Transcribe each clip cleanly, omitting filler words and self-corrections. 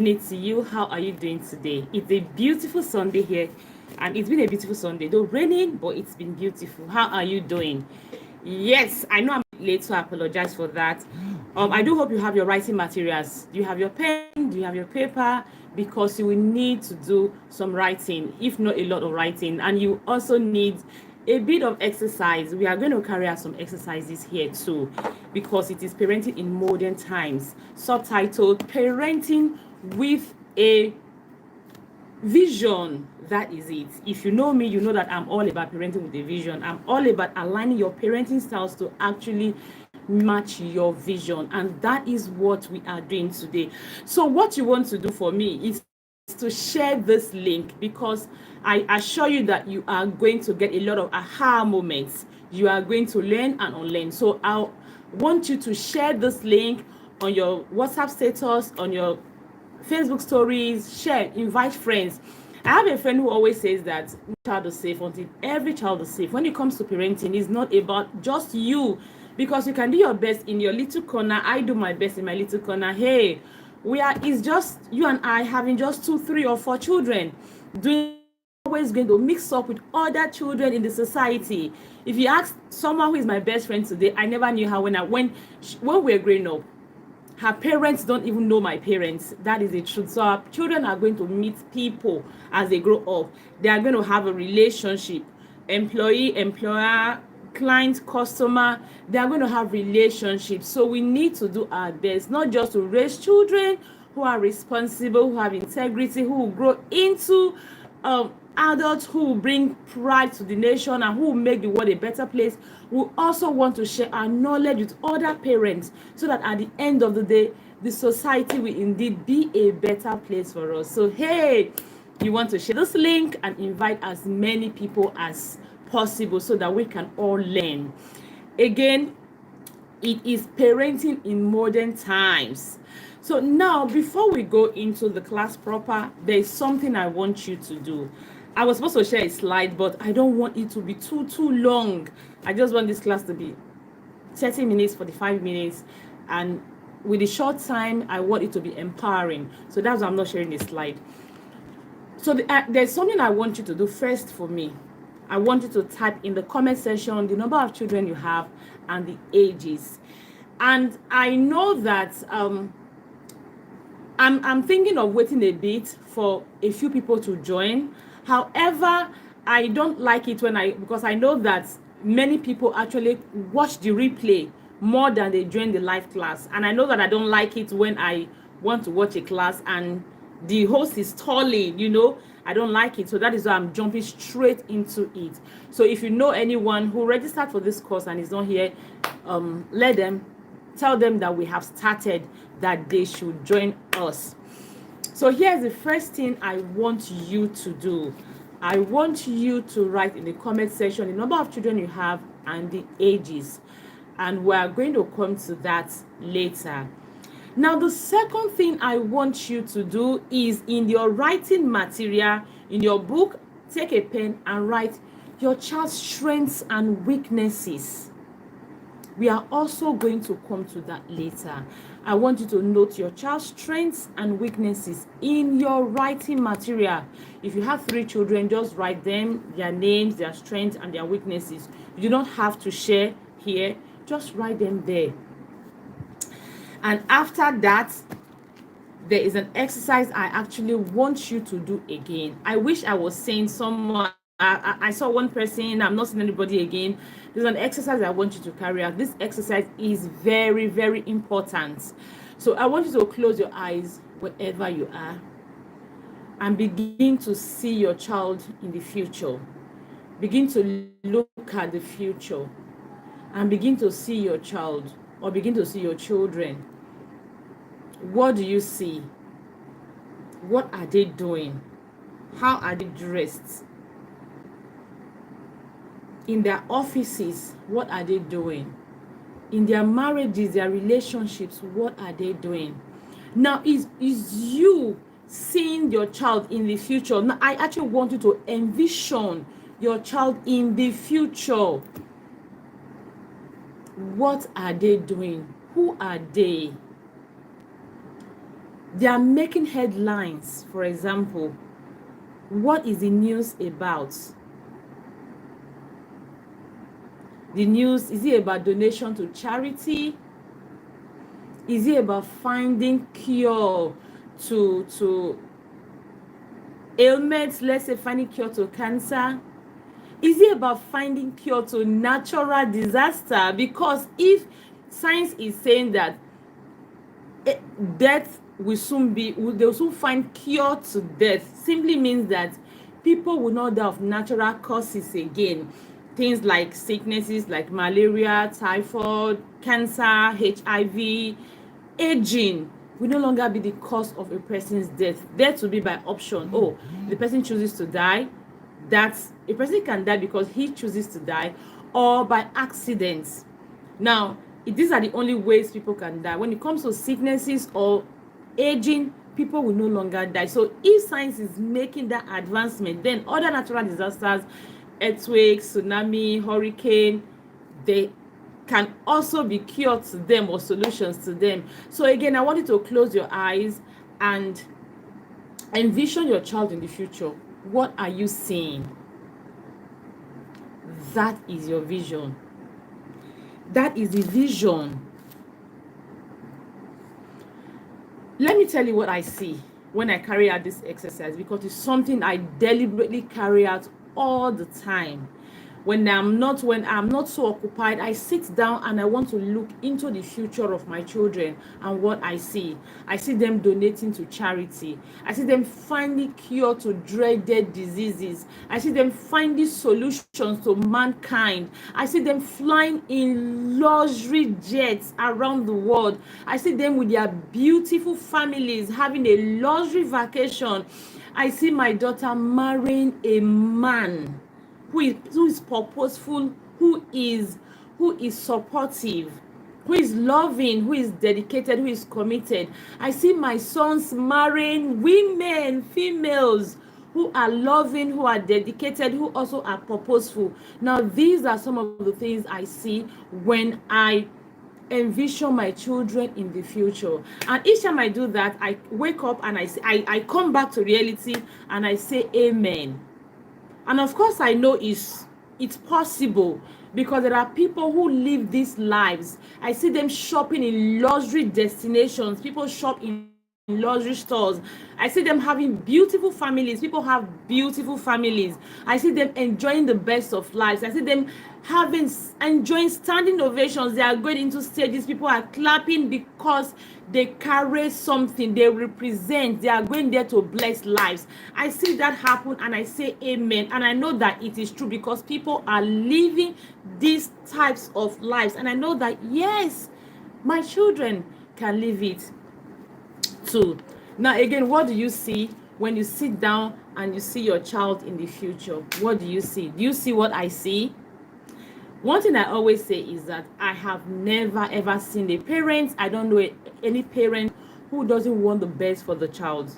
to you. How are you doing today? It's a beautiful Sunday here, and it's been a beautiful Sunday. Though raining, but it's been beautiful. How are you doing? Yes, I know I'm late, so I apologize for that. I do hope you have your writing materials. Do you have your pen? Do you have your paper? Because you will need to do some writing, if not a lot of writing, and you also need a bit of exercise. We are going to carry out some exercises here too, because it is parenting in modern times, subtitled Parenting with a Vision. That is it. If you know me, you know that I'm all about parenting with a vision. I'm all about aligning your parenting styles to actually match your vision, and that is what we are doing today. So what you want to do for me is to share this link, because I assure you that you are going to get a lot of aha moments. You are going to learn and unlearn. So I want you to share this link on your WhatsApp status, on your Facebook stories, share, invite friends. I have a friend who always says that child is safe until every child is safe. When it comes to parenting, it's not about just you, because you can do your best in your little corner. I do my best in my little corner. Hey, it's just you and I having just 2, 3, or 4 children. Doing always going to mix up with other children in the society. If you ask someone who is my best friend today, I never knew her when we were growing up. Her parents don't even know my parents. That is the truth. So our children are going to meet people as they grow up. They are going to have a relationship. Employee, employer, client, customer. They are going to have relationships. So we need to do our best, not just to raise children who are responsible, who have integrity, who will grow into adults who will bring pride to the nation and who will make the world a better place. We also want to share our knowledge with other parents, so that at the end of the day, the society will indeed be a better place for us. So hey, you want to share this link and invite as many people as possible, so that we can all learn. Again, it is parenting in modern times. So now, before we go into the class proper, there is something I want you to do. I was supposed to share a slide, but I don't want it to be too long. I just want this class to be 30 minutes, 45 minutes, and with a short time, I want it to be empowering. So that's why I'm not sharing a slide. So there's something I want you to do first for me. I want you to type in the comment section the number of children you have and the ages. And I know that I'm thinking of waiting a bit for a few people to join. However, I don't like it because I know that many people actually watch the replay more than they join the live class. And I know that I don't like it when I want to watch a class and the host is stalling. I don't like it. So that is why I'm jumping straight into it. So if you know anyone who registered for this course and is not here, tell them that we have started, that they should join us. So here's the first thing I want you to do. I want you to write in the comment section the number of children you have and the ages. And we're going to come to that later. Now, the second thing I want you to do is, in your writing material, in your book, take a pen and write your child's strengths and weaknesses. We are also going to come to that later. I want you to note your child's strengths and weaknesses in your writing material. If you have 3 children, just write them, their names, their strengths, and their weaknesses. You do not have to share here. Just write them there. And after that, there is an exercise I actually want you to do again. I wish I was saying someone. I saw one person. I'm not seeing anybody again. There's an exercise I want you to carry out. This exercise is very, very important. So I want you to close your eyes wherever you are and begin to see your child in the future. Begin to look at the future and begin to see your child, or begin to see your children. What do you see? What are they doing? How are they dressed? In their offices, what are they doing? In their marriages, their relationships, what are they doing? Now, is you seeing your child in the future? Now, I actually want you to envision your child in the future. What are they doing? Who are they? They are making headlines. For example, what is the news about? The news, is it about donation to charity? Is it about finding cure to ailments? Let's say finding cure to cancer. Is it about finding cure to natural disaster? Because if science is saying that death will soon be, they'll soon find cure to death, simply means that people will not die of natural causes again. Things like sicknesses like malaria, typhoid, cancer, HIV, aging will no longer be the cause of a person's death. Death will be by option. Oh, the person chooses to die. That's a person can die because he chooses to die, or by accidents. Now, these are the only ways people can die. When it comes to sicknesses or aging, people will no longer die. So if science is making that advancement, then other natural disasters, earthquakes, tsunami, hurricane, they can also be cured to them or solutions to them. So again, I want you to close your eyes and envision your child in the future. What are you seeing? That is your vision. That is the vision. Let me tell you what I see when I carry out this exercise, because it's something I deliberately carry out all the time. When I'm not so occupied, I sit down and I want to look into the future of my children. And what I see them donating to charity. I see them finding cure to dreaded diseases. I see them finding solutions to mankind. I see them flying in luxury jets around the world. I see them with their beautiful families having a luxury vacation. I see my daughter marrying a man who is purposeful, who is supportive, who is loving, who is dedicated, who is committed. I see my sons marrying women, females, who are loving, who are dedicated, who also are purposeful. Now, these are some of the things I see when I envision my children in the future. And each time I do that, I wake up and I come back to reality and I say amen. And of course, I know it's possible, because there are people who live these lives. I see them shopping in luxury destinations. People shop in luxury stores. I see them having beautiful families. People have beautiful families. I see them enjoying the best of lives. I see them enjoying standing ovations. They are going into stages. People are clapping because they carry something, they represent, they are going there to bless lives. I see that happen and I say amen. And I know that it is true, because people are living these types of lives. And I know that, yes, my children can live it too. Now, again, what do you see when you sit down and you see your child in the future? What do you see? Do you see what I see? One thing I always say is that I have never ever seen a parent, I don't know any parent who doesn't want the best for the child.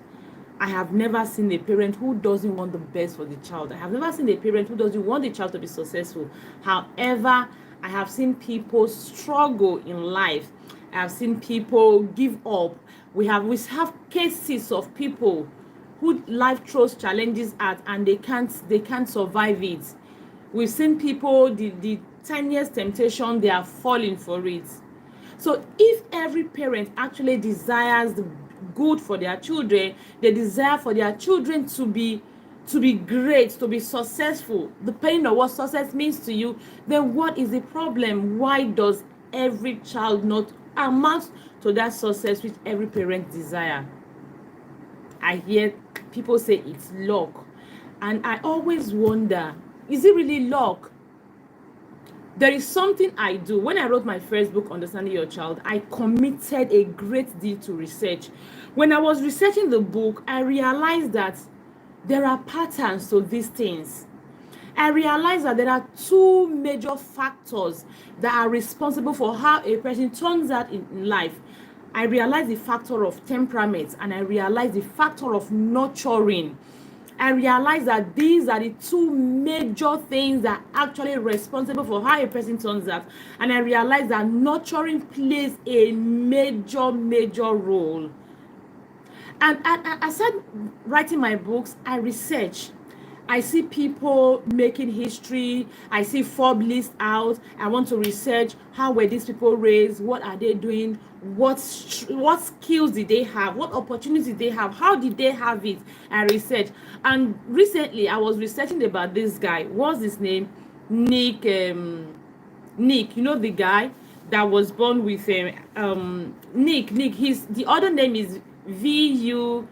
I have never seen a parent who doesn't want the best for the child. I have never seen a parent who doesn't want the child to be successful. However, I have seen people struggle in life. I have seen people give up. We have cases of people who life throws challenges at and they can't survive it. We've seen people, the tiniest temptation, they are falling for it. So if every parent actually desires the good for their children, they desire for their children to be great, to be successful, depending on what success means to you, then what is the problem? Why does every child not amount to that success which every parent desire? I hear people say it's luck, and I always wonder, is it really luck? There is something I do. When I wrote my first book, Understanding Your Child, I committed a great deal to research. When I was researching the book, I realized that there are patterns to these things. I realized that there are two major factors that are responsible for how a person turns out in life. I realized the factor of temperament, and I realized the factor of nurturing. I realized that these are the two major things that are actually responsible for how a person turns out. And I realized that nurturing plays a major role. And I started writing my books. I research. I see people making history. I see Forbes list out. I want to research how were these people raised, what are they doing, what skills did they have, what opportunities did they have, how did they have it. I research. And recently I was researching about this guy. What's his name? Nick, you know, the guy that was born with Nick. His the other name is Vujic.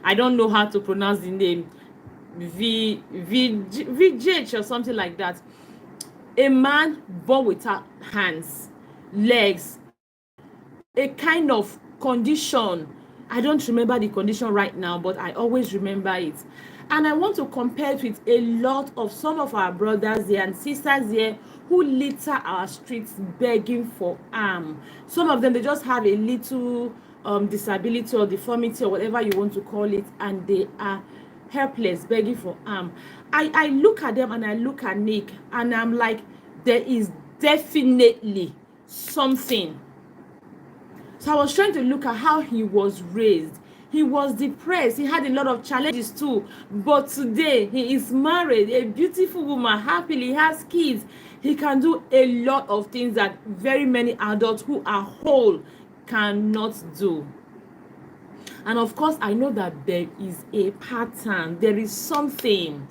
I don't know how to pronounce the name. Vijay or something like that. A man born without hands, legs, a kind of condition. I don't remember the condition right now, but I always remember it. And I want to compare it with a lot of some of our brothers here and sisters here who litter our streets begging for alms. Some of them, they just have a little disability or deformity or whatever you want to call it, and they are helpless begging for alms. I look at them and I look at Nick and I'm like, there is definitely something. So I was trying to look at how he was raised. He was depressed. He had a lot of challenges too. But today, he is married, a beautiful woman, happily, has kids. He can do a lot of things that very many adults who are whole cannot do. And of course, I know that there is a pattern. There is something.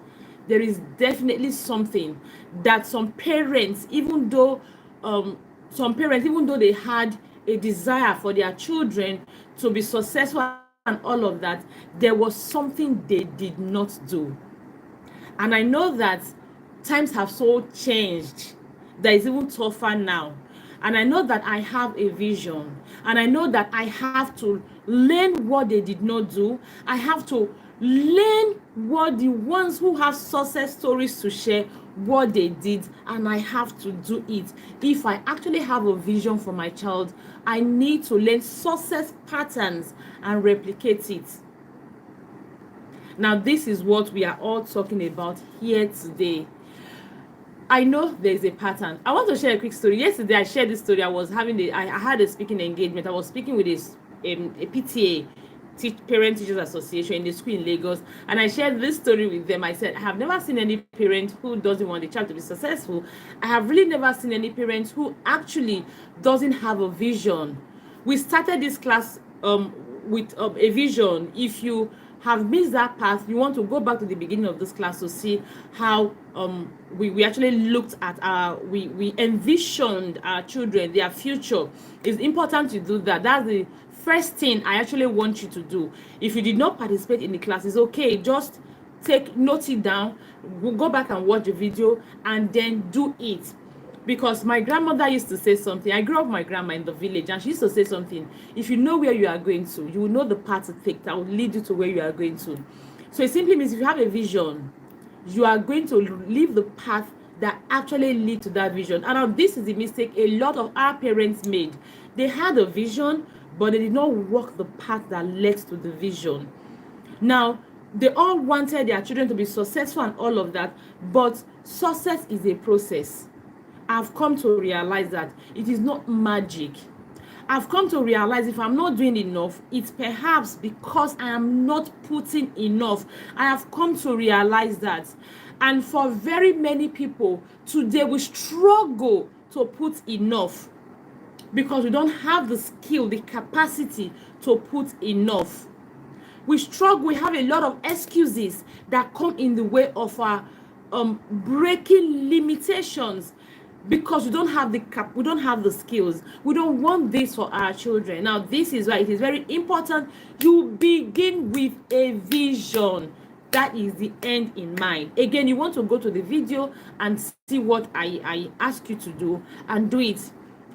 There is definitely something that some parents, even though they had a desire for their children to be successful and all of that, there was something they did not do. And I know that times have so changed that it's even tougher now. And I know that I have a vision, and I know that I have to learn what they did not do. I have to learn what the ones who have success stories to share, what they did, and I have to do it. If I actually have a vision for my child, I need to learn success patterns and replicate it. Now, this is what we are all talking about here today. I know there's a pattern. I want to share a quick story. Yesterday, I shared this story. I had a speaking engagement. I was speaking with a PTA, Parent Teachers Association, in the school in Lagos, and I shared this story with them. I said, I have never seen any parent who doesn't want the child to be successful. I have really never seen any parent who actually doesn't have a vision. We started this class with a vision. If you have missed that path, you want to go back to the beginning of this class to see how we actually looked at we envisioned our children, their future. It's important to do that. That's the first thing I actually want you to do. If you did not participate in the class, it's okay. Just note it down, go back and watch the video, and then do it. Because my grandmother used to say something. I grew up with my grandma in the village, and she used to say something. If you know where you are going to, you will know the path to take that will lead you to where you are going to. So it simply means if you have a vision, you are going to leave the path that actually lead to that vision. And now this is the mistake a lot of our parents made. They had a vision, but they did not walk the path that led to the vision. Now, they all wanted their children to be successful and all of that, but success is a process. I've come to realize that it is not magic. I've come to realize if I'm not doing enough, it's perhaps because I am not putting enough. I have come to realize that. And for very many people, today we struggle to put enough because we don't have the skill, the capacity to put enough. We struggle, we have a lot of excuses that come in the way of our breaking limitations. Because we don't have the skills. We don't want this for our children. Now, this is why it is very important you begin with a vision. That is the end in mind. Again, you want to go to the video and see what I ask you to do and do it.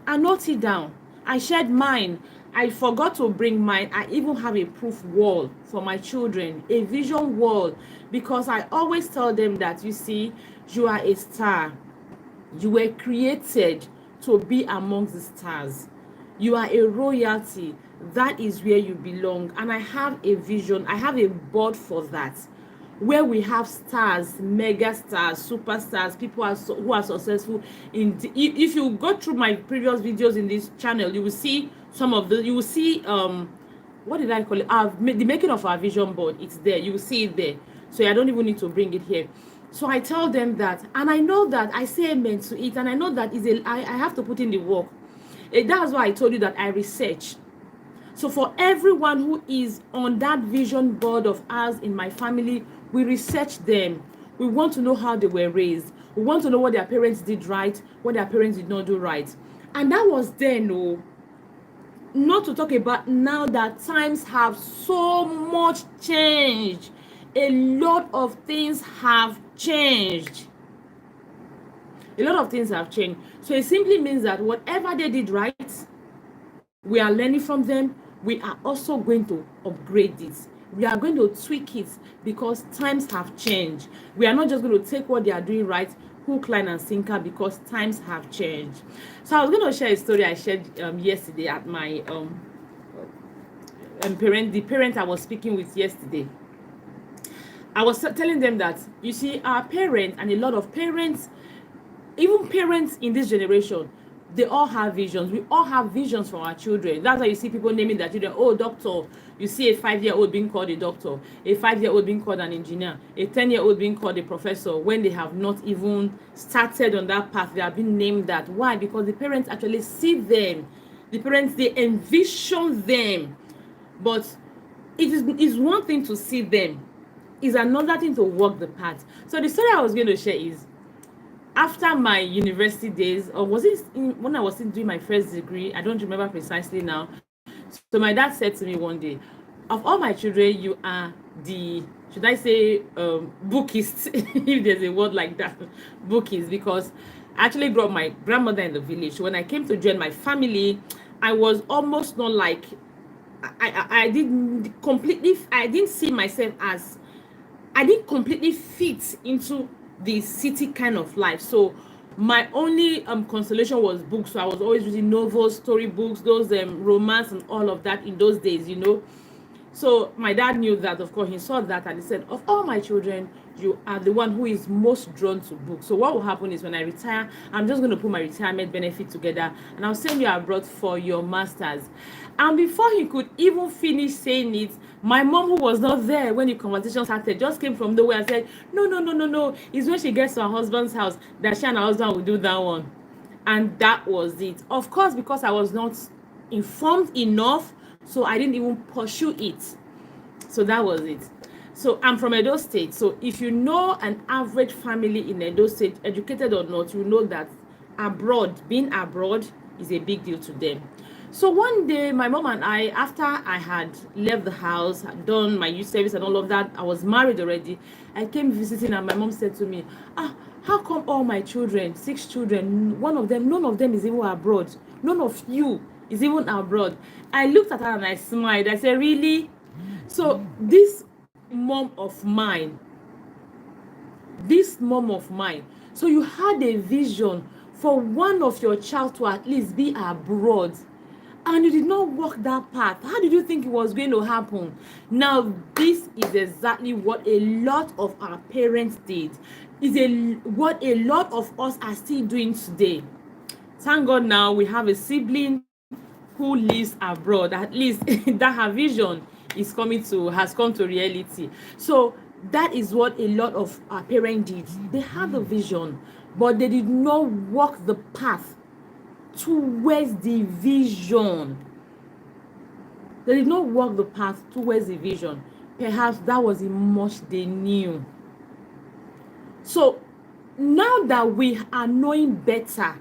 And note it down. I shared mine. I forgot to bring mine. I even have a proof wall for my children, a vision wall, because I always tell them that, you see, you are a star. You were created to be amongst the stars. You are a royalty. That is where you belong. And I have a vision. I have a board for that, where we have stars, mega stars, superstars, people who are successful. If you go through my previous videos in this channel, you will see some of the. You will see what did I call it? The making of our vision board. It's there. You will see it there. So I don't even need to bring it here. So I tell them that, and I know that I say amen to it, and I know that I have to put in the work. That's why I told you that I research. So for everyone who is on that vision board of ours in my family, we research them. We want to know how they were raised. We want to know what their parents did right, what their parents did not do right. And that was then, oh, not to talk about now that times have so much changed. A lot of things have changed. A lot of things have changed. So it simply means that whatever they did right, we are learning from them. We are also going to upgrade it. We are going to tweak it because times have changed. We are not just going to take what they are doing right, hook, line, and sinker, because times have changed. So I was going to share a story I shared yesterday at my the parent I was speaking with yesterday. I was telling them that, you see, our parents and a lot of parents, even parents in this generation, they all have visions. We all have visions for our children. That's why you see people naming their children, oh, doctor. You see a 5-year-old being called a doctor, a 5-year-old being called an engineer, a 10-year-old being called a professor, when they have not even started on that path. They have been named that. Why? Because the parents actually see them. The parents, they envision them. But it is one thing to see them. It's another thing to walk the path. So the story I was going to share is, after my university days, or was it when I was still doing my first degree? I don't remember precisely now. So my dad said to me one day, of all my children, you are the, should I say, bookist, if there's a word like that, bookist, because I actually grew up my grandmother in the village. So when I came to join my family, I was almost not like, I didn't see myself as, I didn't completely fit into the city kind of life. So my only consolation was books. So I was always reading novels, story books, those romance and all of that in those days, you know. So my dad knew that, of course. He saw that and he said, of all my children, you are the one who is most drawn to books. So what will happen is, when I retire, I'm just going to put my retirement benefit together and I'll send you abroad for your masters. And before he could even finish saying it, my mom, who was not there when the conversation started, just came from nowhere and said, no, it's when she gets to her husband's house that she and her husband will do that one. And that was it. Of course, because I was not informed enough, so I didn't even pursue it. So that was it. So I'm from Edo State. So if you know an average family in Edo State, educated or not, you know that being abroad is a big deal to them. So one day, my mom and I, after I had left the house, had done my youth service and all of that, I was married already, I came visiting, and my mom said to me, how come all my children, 6 children, none of them is even abroad? None of you is even abroad. I looked at her and I smiled. I said, really? So this mom of mine, so you had a vision for one of your child to at least be abroad, and you did not walk that path. How did you think it was going to happen? Now, this is exactly what a lot of our parents did. What a lot of us are still doing today. Thank God now we have a sibling who lives abroad. At least that her vision has come to reality. So that is what a lot of our parents did. They had a vision, but they did not walk the path towards the vision. They did not walk the path towards the vision. Perhaps that was the much they knew. So now that we are knowing better,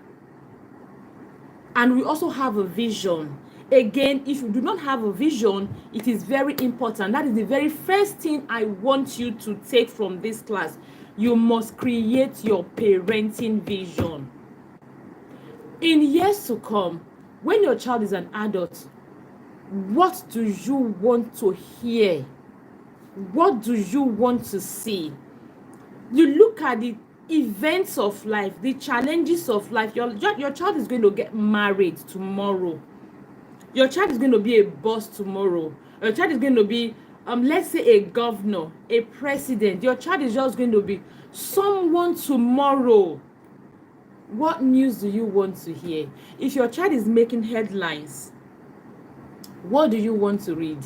and we also have a vision, again, if you do not have a vision, it is very important. That is the very first thing I want you to take from this class. You must create your parenting vision. In years to come, when your child is an adult, what do you want to hear? What do you want to see? You look at the events of life, the challenges of life. Your child is going to get married tomorrow. Your child is going to be a boss tomorrow. Your child is going to be, let's say, a governor, a president. Your child is just going to be someone tomorrow. What news do you want to hear? If your child is making headlines, what do you want to read?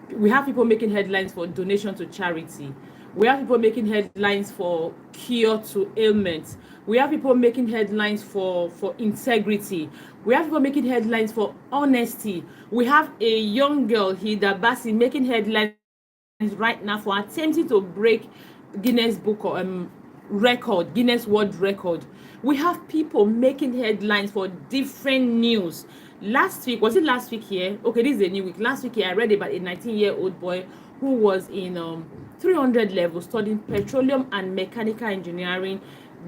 We have people making headlines for donation to charity. We have people making headlines for cure to ailments. We have people making headlines for integrity. We have people making headlines for honesty. We have a young girl, Hilda Bassi, making headlines right now for attempting to break Guinness Book record, Guinness World Record. We have people making headlines for different news. Last week, was it last week here? Okay, this is a new week. Last week here, I read about a 19-year-old boy who was in 300 level studying petroleum and mechanical engineering,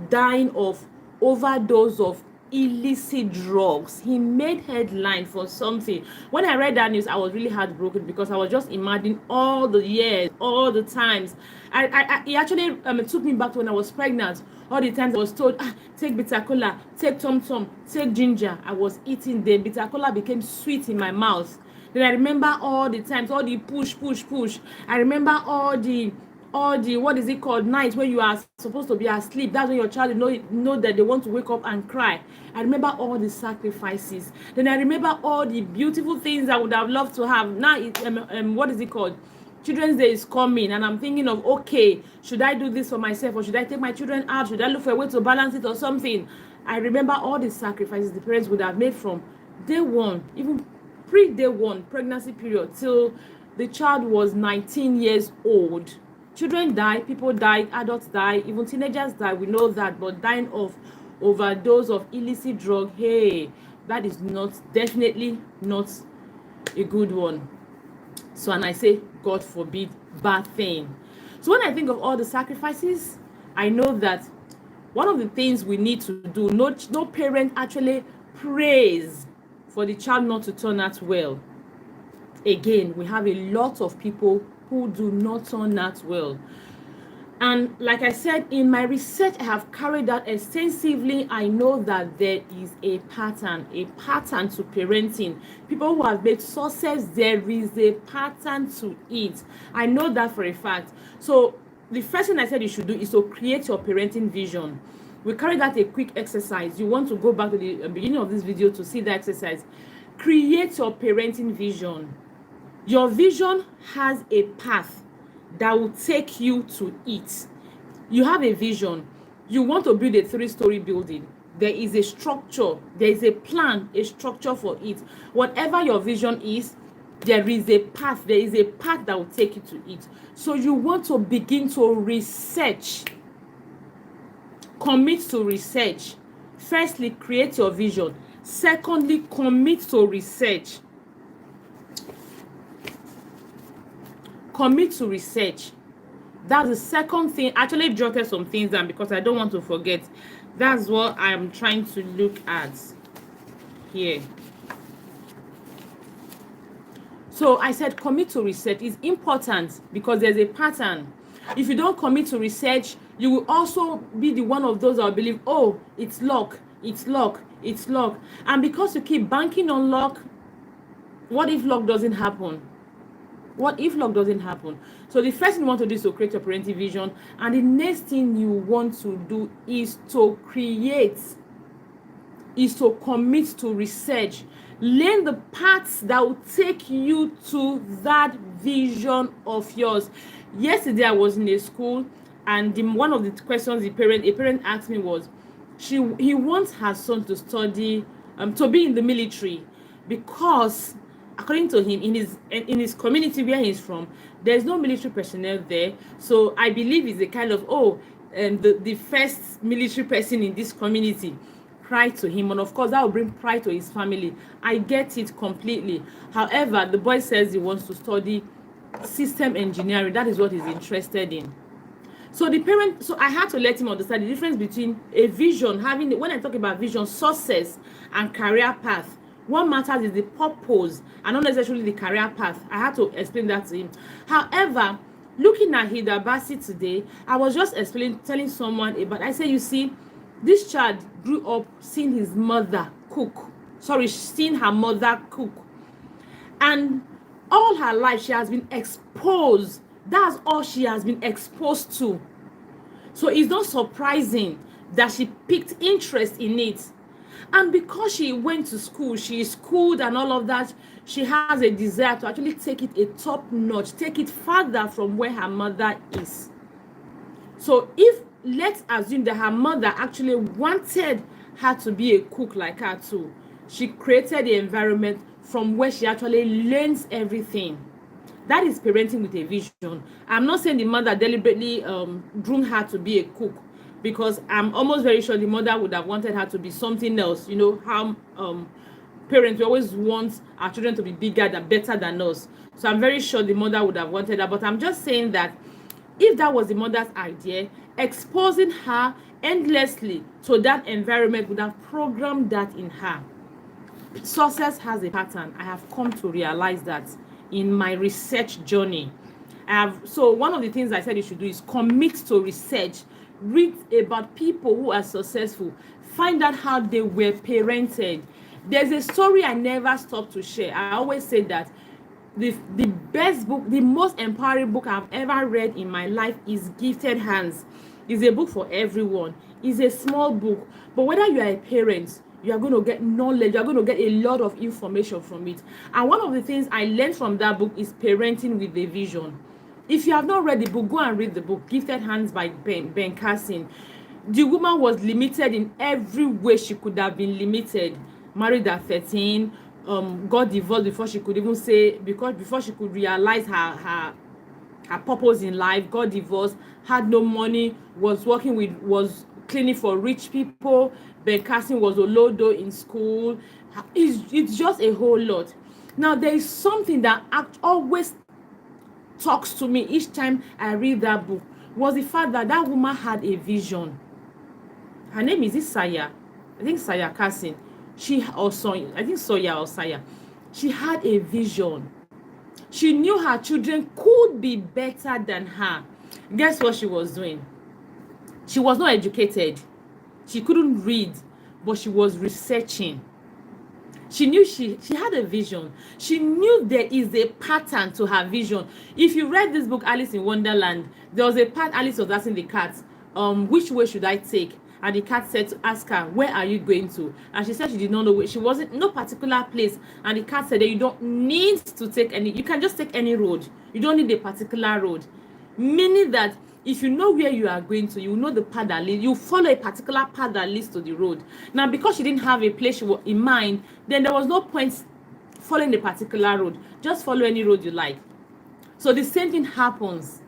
dying of overdose of illicit drugs. He made headline for something. When I read that news, I was really heartbroken because I was just imagining all the years, all the times. It actually took me back to when I was pregnant. All the times I was told, take bitter cola, take tom tom, take ginger. I was eating them. Bitter cola became sweet in my mouth. Then I remember all the times, all the push. I remember all the what is it called, nights when you are supposed to be asleep. That's when your child know that they want to wake up and cry. I remember all the sacrifices. Then I remember all the beautiful things I would have loved to have. Now it's what is it called, Children's Day is coming, and I'm thinking of, okay, should I do this for myself, or should I take my children out? Should I look for a way to balance it or something? I remember all the sacrifices the parents would have made from day one, even pre-day one pregnancy period, till the child was 19 years old. Children die, people die, adults die, even teenagers die, we know that. But dying of overdose of illicit drug, hey, that is definitely not a good one. So, and I say, God forbid, bad thing. So when I think of all the sacrifices, I know that one of the things we need to do, no parent actually prays for the child not to turn out well. Again, we have a lot of people who do not turn out well. And like I said, in my research I have carried out extensively, I know that there is a pattern to parenting. People who have made success, there is a pattern to it. I know that for a fact. So the first thing I said you should do is to create your parenting vision. We carried out a quick exercise. You want to go back to the beginning of this video to see the exercise. Create your parenting vision. Your vision has a path that will take you to it. You have a vision. You want to build a 3-story building. There is a structure. There is a plan, a structure for it. Whatever your vision is, there is a path. There is a path that will take you to it. So you want to begin to research. Commit to research. Firstly, create your vision. Secondly, commit to research. Commit to research. That's the second thing. Actually jotted some things down because I don't want to forget. That's what I'm trying to look at here. So I said commit to research is important because there's a pattern. If you don't commit to research, you will also be the one of those that will believe, oh, it's luck, it's luck, it's luck. And because you keep banking on luck, what if luck doesn't happen? What if luck doesn't happen? So the first thing you want to do is to create your parenting vision. And the next thing you want to do is to commit to research. Learn the paths that will take you to that vision of yours. Yesterday I was in a school, and one of the questions a parent asked me was, he wants her son to study, to be in the military, because according to him, in his community where he's from, there's no military personnel there. So I believe he's a kind of the first military person in this community. Pride to him, and of course that will bring pride to his family. I get it completely. However, the boy says he wants to study system engineering. That is what he's interested in. So I had to let him understand the difference between a vision, when I talk about vision, success, and career path. What matters is the purpose and not necessarily the career path. I had to explain that to him. However, looking at Hilda Bassi today, I was just telling someone about, I said, you see, this child grew up seeing his mother seeing her mother cook. And all her life, she has been exposed. That's all she has been exposed to. So it's not surprising that she picked interest in it. And because she went to school, she is schooled and all of that, she has a desire to actually take it a top notch, take it further from where her mother is. So if, let's assume that her mother actually wanted her to be a cook like her too, she created the environment from where she actually learns everything. That is parenting with a vision. I'm not saying the mother deliberately groomed her to be a cook, because I'm almost very sure the mother would have wanted her to be something else. You know how parents, we always want our children to be bigger than, better than us. So I'm very sure the mother would have wanted that. But I'm just saying that if that was the mother's idea, exposing her endlessly to that environment would have programmed that in her. Success has a pattern. I have come to realize that in my research journey. So one of the things I said you should do is commit to research. Read about people who are successful. Find out how they were parented. There's a story I never stop to share. I always say that the best book, the most empowering book I've ever read in my life is Gifted Hands. It's a book for everyone. It's a small book, but whether you are a parent, you are going to get knowledge, you are going to get a lot of information from it. And one of the things I learned from that book is parenting with a vision. If you have not read the book, go and read the book, Gifted Hands by Ben Carson. The woman was limited in every way she could have been limited. Married at 13, got divorced before she could even say, because before she could realize her purpose in life, got divorced, had no money, was cleaning for rich people. Ben Carson was Olodo in school. It's just a whole lot. Now, there is something that always talks to me each time I read that book, was the fact that that woman had a vision. Her name is Saya. I think Saya Carson. Soya or Saya. She had a vision. She knew her children could be better than her. Guess what she was doing? She was not educated. She couldn't read, but she was researching. She knew she had a vision. She knew there is a pattern to her vision. If you read this book, Alice in Wonderland, there was a part Alice was asking the cat, which way should I take? And the cat said to ask her, where are you going to? And she said she did not know where. She wasn't, no particular place. And the cat said that you don't need to take any, you can just take any road. You don't need a particular road. Meaning that if you know where you are going to, you know the path that leads, you follow a particular path that leads to the road. Now, because she didn't have a place she was in mind, then there was no point following a particular road. Just follow any road you like. So the same thing happens.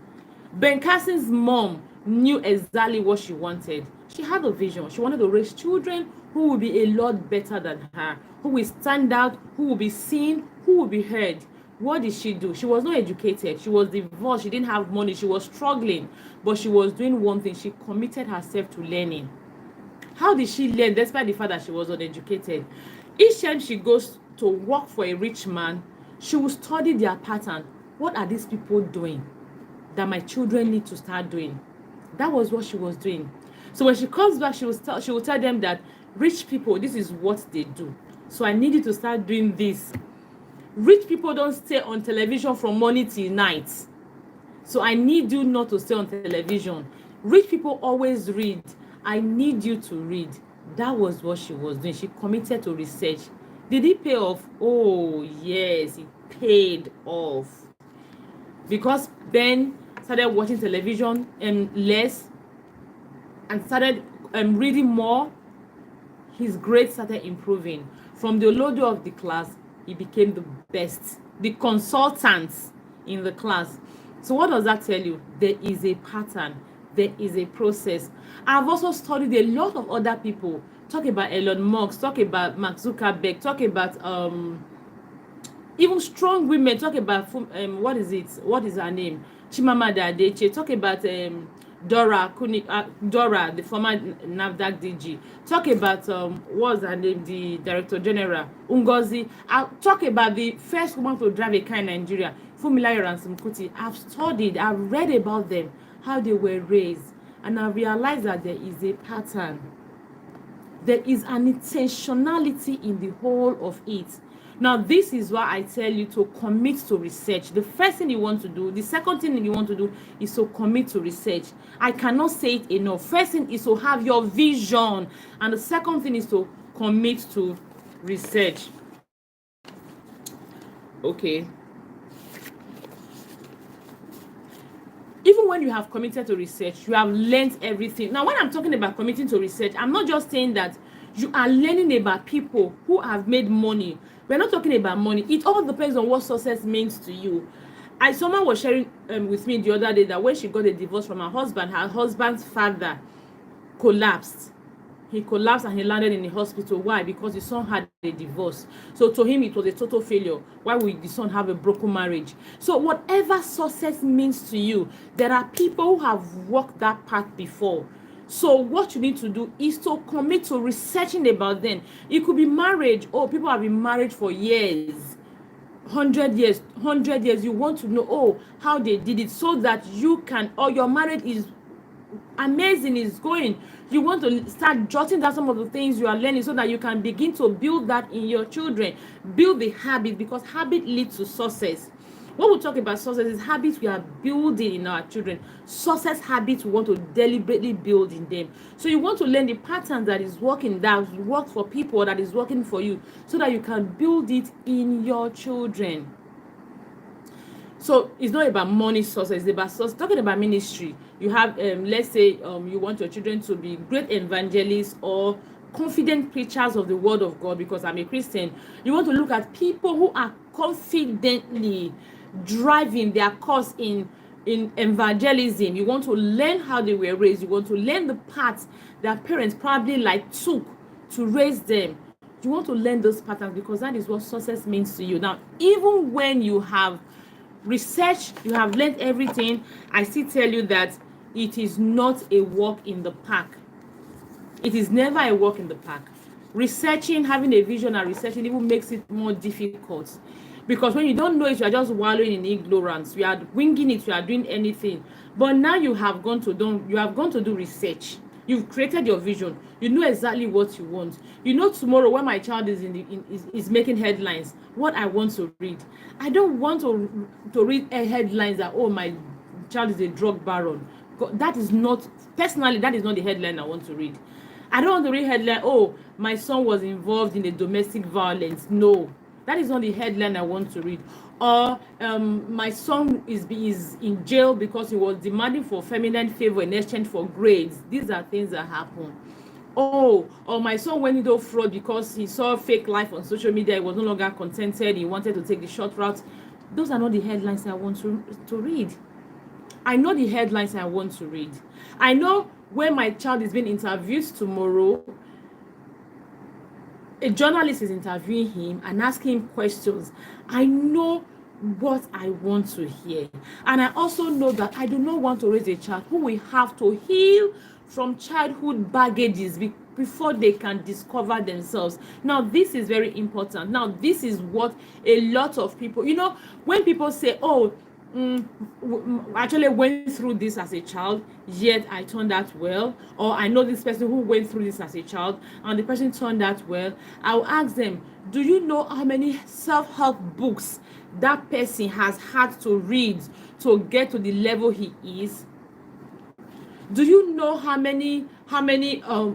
Ben Carson's mom knew exactly what she wanted. She had a vision. She wanted to raise children who will be a lot better than her, who will stand out, who will be seen, who will be heard. What did she do? She was not educated. She was divorced. She didn't have money. She was struggling. But she was doing one thing. She committed herself to learning. How did she learn despite the fact that she was uneducated? Each time she goes to work for a rich man, she will study their pattern. What are these people doing that my children need to start doing? That was what she was doing. So when she comes back, she will tell them that rich people, this is what they do. So I need you to start doing this. Rich people don't stay on television from morning till night. So I need you not to stay on television. Rich people always read. I need you to read. That was what she was doing. She committed to research. Did it pay off? Oh, yes, it paid off. Because Ben started watching television less and started reading more, his grades started improving. From the Olodo of the class, he became the best, the consultant in the class. So what does that tell you? There is a pattern. There is a process. I've also studied a lot of other people. Talk about Elon Musk, talk about Mark Zuckerberg, talk about even strong women. Talk about what is her name? Chimamanda Adichie. Talk about Dora, the former NAFDAC DG. Talk about what's her name, the Director General, Ngozi. I'll talk about the first woman to drive a car in Nigeria, Funmilayo Ransome Kuti. I've studied, I've read about them, how they were raised, and I realized that there is a pattern. There is an intentionality in the whole of it. Now, this is why I tell you to commit to research. The first thing you want to do, the second thing you want to do is to commit to research. I cannot say it enough. First thing is to have your vision. And the second thing is to commit to research. Okay. Even when you have committed to research, you have learned everything. Now, when I'm talking about committing to research, I'm not just saying that you are learning about people who have made money. We're not talking about money. It all depends on what success means to you. Someone was sharing with me the other day that when she got a divorce from her husband's father collapsed. He collapsed and he landed in the hospital. Why? Because the son had a divorce. So to him, it was a total failure. Why would the son have a broken marriage? So whatever success means to you, there are people who have walked that path before. So what you need to do is to commit to researching about them. It could be marriage. Oh, people have been married for years. 100 years. You want to know how they did it, so that you can, or your marriage is amazing, is going, you want to start jotting down some of the things you are learning, so that you can begin to build that in your children. Build the habit, because habit leads to success. When we talk about success, is habits we are building in our children. Success habits we want to deliberately build in them. So you want to learn the patterns that is working, that works for people, that is working for you, so that you can build it in your children. So it's not about money success, it's about success. Talking about ministry, you have let's say you want your children to be great evangelists or confident preachers of the word of God. Because I'm a Christian, you want to look at people who are confidently driving their course in evangelism. You want to learn how they were raised. You want to learn the paths their parents probably took to raise them. You want to learn those patterns, because that is what success means to you. Now, even when you have research, you have learned everything, I still tell you that it is not a walk in the park. It is never a walk in the park. Researching, having a vision and researching even makes it more difficult, because when you don't know it, you are just wallowing in ignorance. You are winging it. You are doing anything. But now you have gone to do research. You've created your vision. You know exactly what you want. You know tomorrow when my child is making headlines, what I want to read. I don't want to read headlines that, oh, my child is a drug baron. That is not, personally, that is not the headline I want to read. I don't want to read headline, oh, my son was involved in a domestic violence. No, that is not the headline I want to read. Or my son is in jail because he was demanding for feminine favor in exchange for grades. These are things that happen. Oh, or my son went into fraud because he saw fake life on social media. He was no longer contented. He wanted to take the short route. Those are not the headlines I want to read. I know the headlines I want to read. I know when my child is being interviewed tomorrow, a journalist is interviewing him and asking him questions. I know what I want to hear. And I also know that I do not want to raise a child who will have to heal from childhood baggages before they can discover themselves. Now, this is very important. Now, this is what a lot of people, when people say, oh, actually went through this as a child, yet I turned out well, or I know this person who went through this as a child and the person turned out well, I'll ask them, do you know how many self-help books that person has had to read to get to the level he is? Do you know how many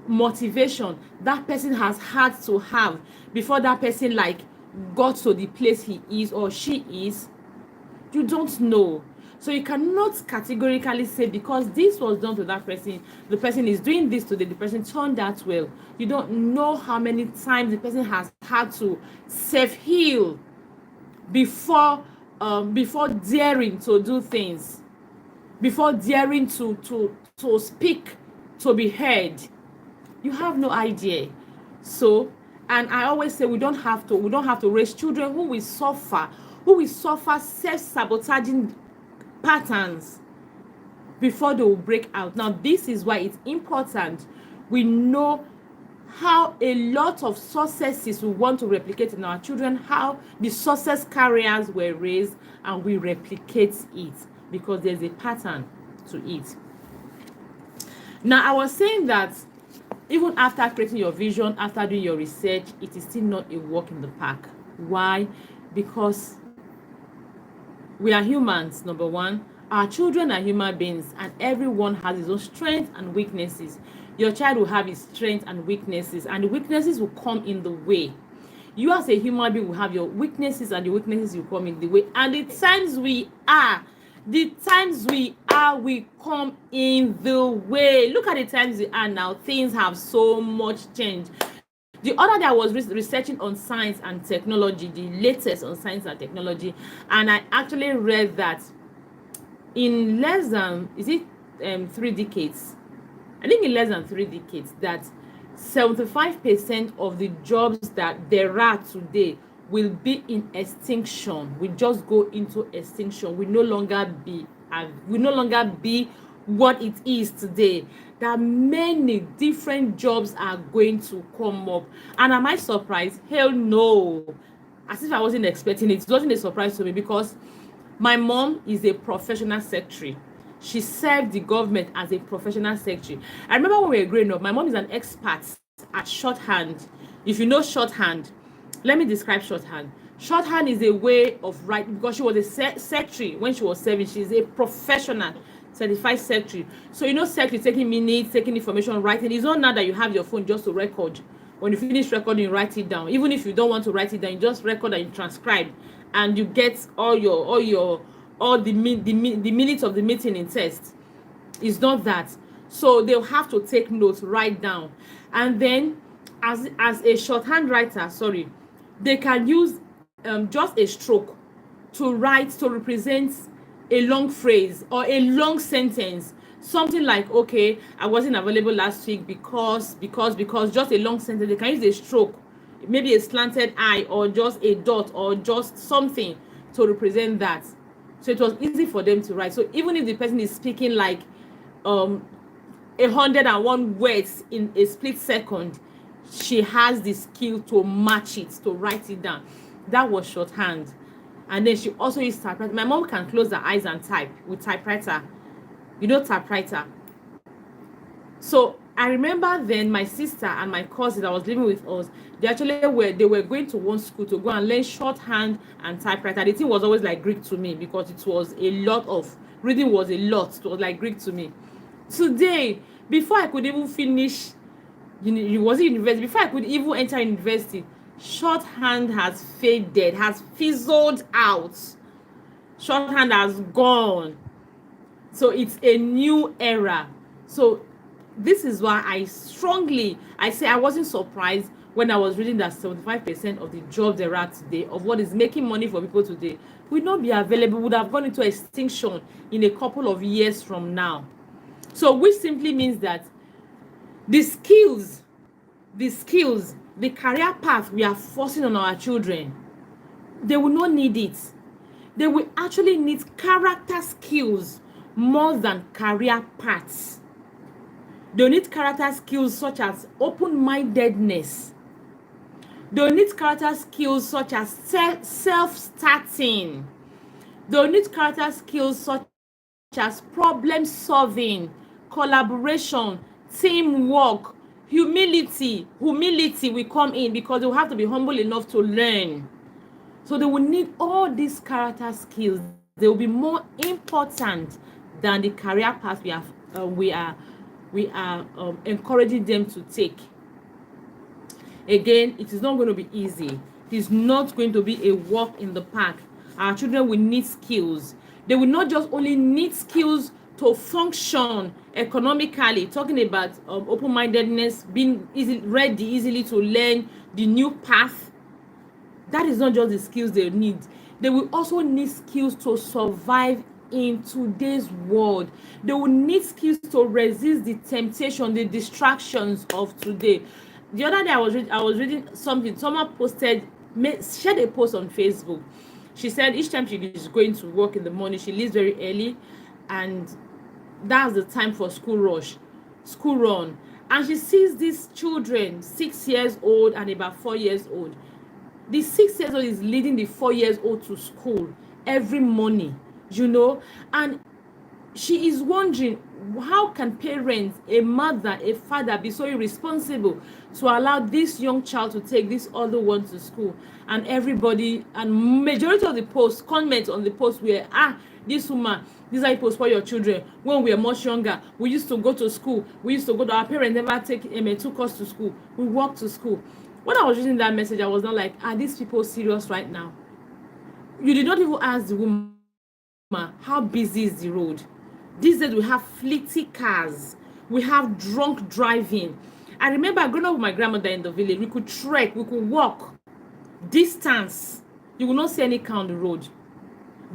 motivation that person has had to have before that person got to the place he is or she is? You don't know. So you cannot categorically say because this was done to that person, the person is doing this today, the person turned out well. You don't know how many times the person has had to self-heal before daring to do things, before daring to speak, to be heard. You have no idea. So, and I always say we don't have to raise children who will suffer self-sabotaging patterns before they will break out. Now, this is why it's important we know how a lot of successes we want to replicate in our children, how the success carriers were raised, and we replicate it because there's a pattern to it. Now, I was saying that even after creating your vision, after doing your research, it is still not a walk in the park. Why? Because we are humans, number one. Our children are human beings, and everyone has his own strengths and weaknesses. Your child will have his strengths and weaknesses, and the weaknesses will come in the way. You as a human being will have your weaknesses, and the weaknesses will come in the way. And the times we are will come in the way. Look at the times we are now. Things have so much changed. The other day I was researching on science and technology, the latest on science and technology, and I actually read that in less than 3 decades, I think in less than 3 decades, that 75% of the jobs that there are today will be in extinction. We just go into extinction. We no longer be what it is today. That many different jobs are going to come up. And am I surprised? Hell no. As if I wasn't expecting it. It wasn't a surprise to me, because my mom is a professional secretary. She served the government as a professional secretary. I remember when we were growing up, my mom is an expert at shorthand. If you know shorthand, let me describe shorthand. Shorthand is a way of writing, because she was a secretary when she was serving. She's a professional certified secretary. So you know, secretary taking minutes, taking information, writing. It's not now that you have your phone just to record. When you finish recording, you write it down. Even if you don't want to write it down, you just record and you transcribe, and you get all the minutes of the meeting in text. It's not that. So they'll have to take notes, write down, and then as a shorthand writer, they can use just a stroke to represent a long phrase or a long sentence. Something like, okay, I wasn't available last week because just a long sentence. They can use a stroke, maybe a slanted I, or just a dot, or just something to represent that. So it was easy for them to write. So even if the person is speaking like 101 words in a split second, she has the skill to match it, to write it down. That was shorthand. And then she also used typewriter. My mom can close her eyes and type with typewriter. You know, typewriter. So I remember then my sister and my cousin that was living with us, they were going to one school to go and learn shorthand and typewriter. The thing was always like Greek to me, because it was a lot of reading, was a lot. It was like Greek to me. Today, before I could even finish, university, before I could even enter university, shorthand has faded, has fizzled out. Shorthand has gone. So it's a new era. So this is why I say I wasn't surprised when I was reading that 75% of the jobs there are today, of what is making money for people today, will not be available, would have gone into extinction in a couple of years from now. So which simply means that the skills, the career path we are forcing on our children, they will not need it. They will actually need character skills more than career paths. They need character skills such as open-mindedness. They need character skills such as self-starting. They need character skills such as problem solving, collaboration, teamwork, humility will come in, because they will have to be humble enough to learn. So they will need all these character skills. They will be more important than the career path we are encouraging them to take. Again, it is not going to be easy. It is not going to be a walk in the park. Our children will need skills. They will not just only need skills to function economically, talking about open-mindedness, being ready easily to learn the new path. That is not just the skills they need. They will also need skills to survive in today's world. They will need skills to resist the temptation, the distractions of today. The other day I was reading something. Someone shared a post on Facebook. She said each time she is going to work in the morning, she leaves very early, and that's the time for school run. And she sees these children, 6 years old and about 4 years old. The 6 years old is leading the 4 years old to school every morning, and she is wondering, how can parents, a mother, a father, be so irresponsible to allow this young child to take this other one to school? And everybody, and majority of the posts, comments on the post were, this woman, these are posts for your children. When we were much younger, we used to go to school. Our parents never took us to school. We walked to school. When I was reading that message, I was not like, are these people serious right now? You did not even ask the woman, how busy is the road? These days we have fleety cars, we have drunk driving. I remember growing up with my grandmother in the village, we could trek, we could walk distance. You will not see any car on the road.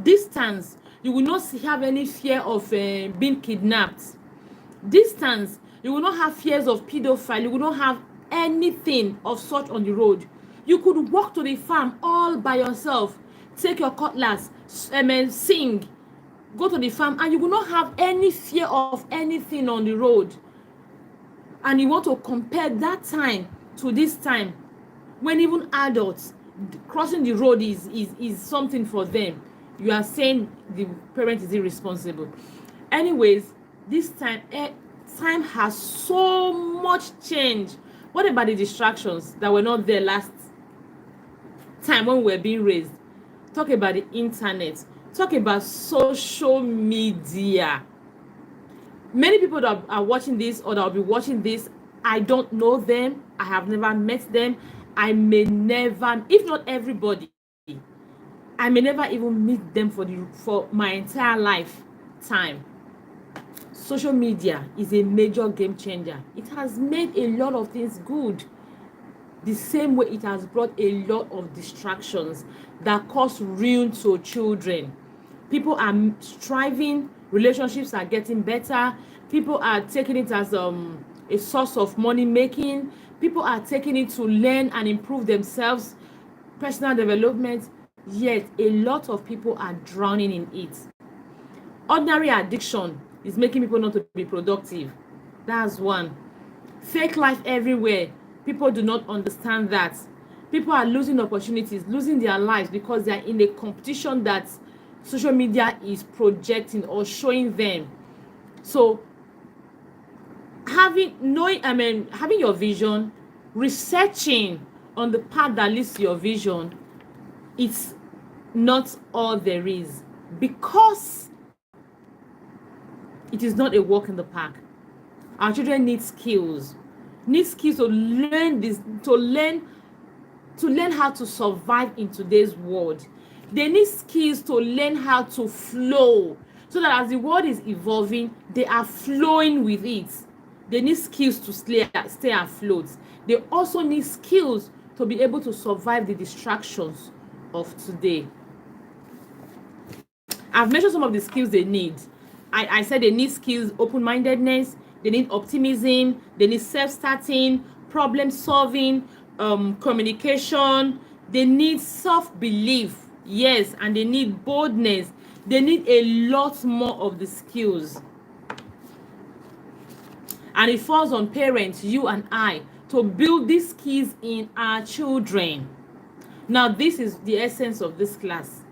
Distance, you will not have any fear of being kidnapped. Distance, you will not have fears of pedophile. You will not have anything of such on the road. You could walk to the farm all by yourself, take your cutlass, sing, go to the farm, and you will not have any fear of anything on the road. And you want to compare that time to this time, when even adults, crossing the road is something for them. You are saying the parent is irresponsible. Anyways, this time has so much changed. What about the distractions that were not there last time when we were being raised? Talk about the internet. Talk about social media. Many people that are watching this or that will be watching this, I don't know them. I have never met them. I may never, if not everybody, I may never even meet them for my entire lifetime. Social media is a major game changer. It has made a lot of things good, the same way it has brought a lot of distractions that cause ruin to children. People are striving, relationships are getting better, people are taking it as a source of money making, people are taking it to learn and improve themselves, personal development, yet a lot of people are drowning in it. Ordinary addiction is making people not to be productive. That's one. Fake life everywhere. People do not understand that. People are losing opportunities, losing their lives because they are in a competition that social media is projecting or showing them. So having your vision, researching on the path that leads to your vision, it's not all there is, because it is not a walk in the park. Our children need skills to learn this, to learn how to survive in today's world. They need skills to learn how to flow, so that as the world is evolving, they are flowing with it. They need skills to stay afloat. They also need skills to be able to survive the distractions of today. I've mentioned some of the skills they need. I said they need skills, open-mindedness, they need optimism, they need self-starting, problem solving, communication, they need self-belief, yes, and they need boldness. They need a lot more of the skills. And it falls on parents, you and I, to build these skills in our children. Now, this is the essence of this class.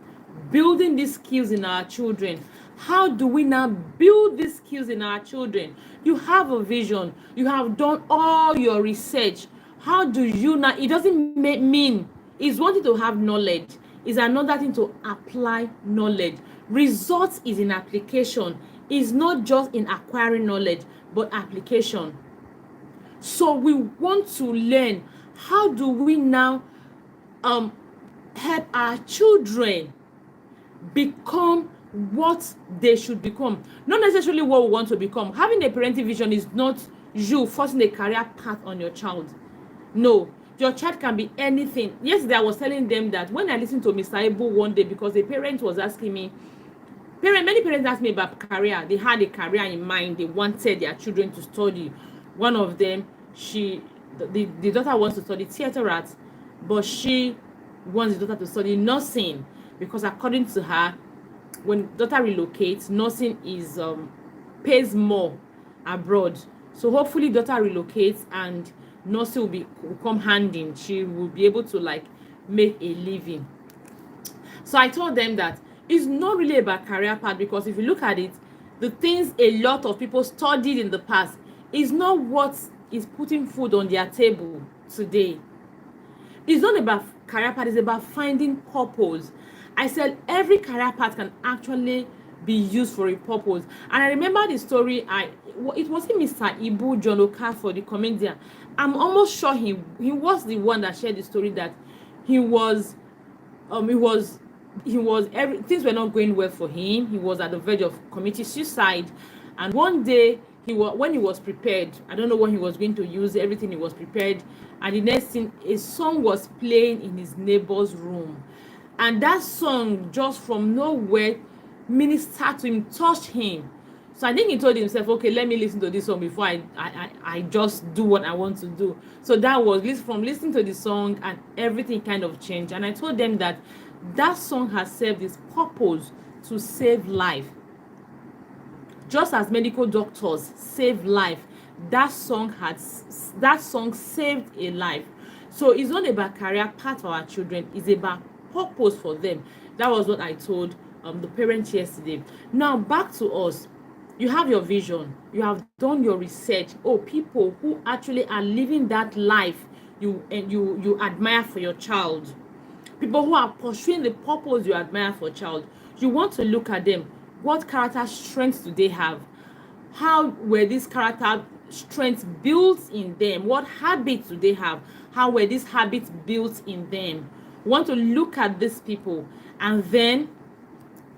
Building these skills in our children. How do we now build these skills in our children? You have a vision. You have done all your research. How do you now? It doesn't mean, it's one thing to have knowledge. It's another thing to apply knowledge. Results is in application. It's not just in acquiring knowledge, but application. So we want to learn, how do we now help our children become what they should become, not necessarily what we want to become. Having a parenting vision is not you forcing a career path on your child. No, your child can be anything. Yesterday I was telling them that when I listened to Mr. Ibu one day, because a parent was asking me, many parents asked me about career. They had a career in mind. They wanted their children to study. One of them, the daughter wants to study theater arts, but she wants the daughter to study nursing, because according to her, when daughter relocates, nursing is pays more abroad. So hopefully daughter relocates and nursing will come handy. She will be able to make a living. So I told them that it's not really about career path, because if you look at it, the things a lot of people studied in the past is not what is putting food on their table today. It's not about career path, it's about finding purpose. I said every career path can actually be used for a purpose. And I remember the story, it wasn't Mr. Ibu John Okafor, the comedian. I'm almost sure he was the one that shared the story that things were not going well for him. He was at the verge of committing suicide, and one day when he was prepared, I don't know what he was going to use, everything he was prepared, and the next thing, a song was playing in his neighbor's room, and that song just from nowhere ministered to him, touched him. So I think he told himself, okay, let me listen to this song before I just do what I want to do. So that was from listening to the song, and everything kind of changed. And I told them that song has served its purpose to save life. Just as medical doctors save life, that song saved a life. So it's not about career path for our children, it's about purpose for them. That was what I told the parents yesterday. Now back to us. You have your vision, you have done your research. People who actually are living that life you admire for your child, people who are pursuing the purpose you admire for a child, you want to look at them. What character strengths do they have? How were these character strengths built in them? What habits do they have? How were these habits built in them? You want to look at these people, and then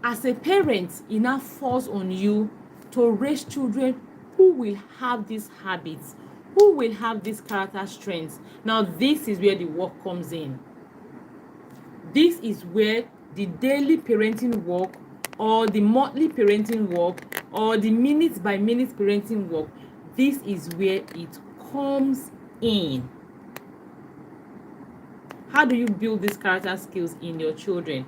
as a parent, it now falls on you to raise children who will have these habits, who will have these character strengths. Now this is where the work comes in. This is where the daily parenting work, or the monthly parenting work, or the minute by minute parenting work, this is where it comes in. How do you build these character skills in your children?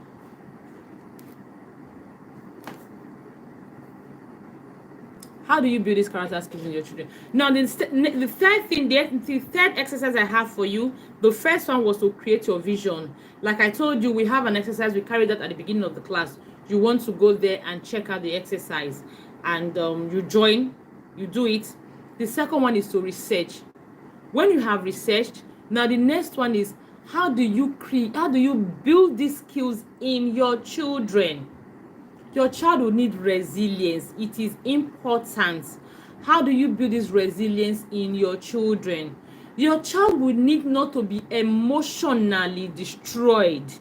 How do you build these character skills in your children? Now, the third thing, the third exercise I have for you, the first one was to create your vision. Like I told you, we have an exercise, we carried that at the beginning of the class. You want to go there and check out the exercise, and you join, you do it. The second one is to research. When you have researched, now the next one is, how do you build these skills in your children? Your child will need resilience. It is important. How do you build this resilience in your children? Your child will need not to be emotionally destroyed.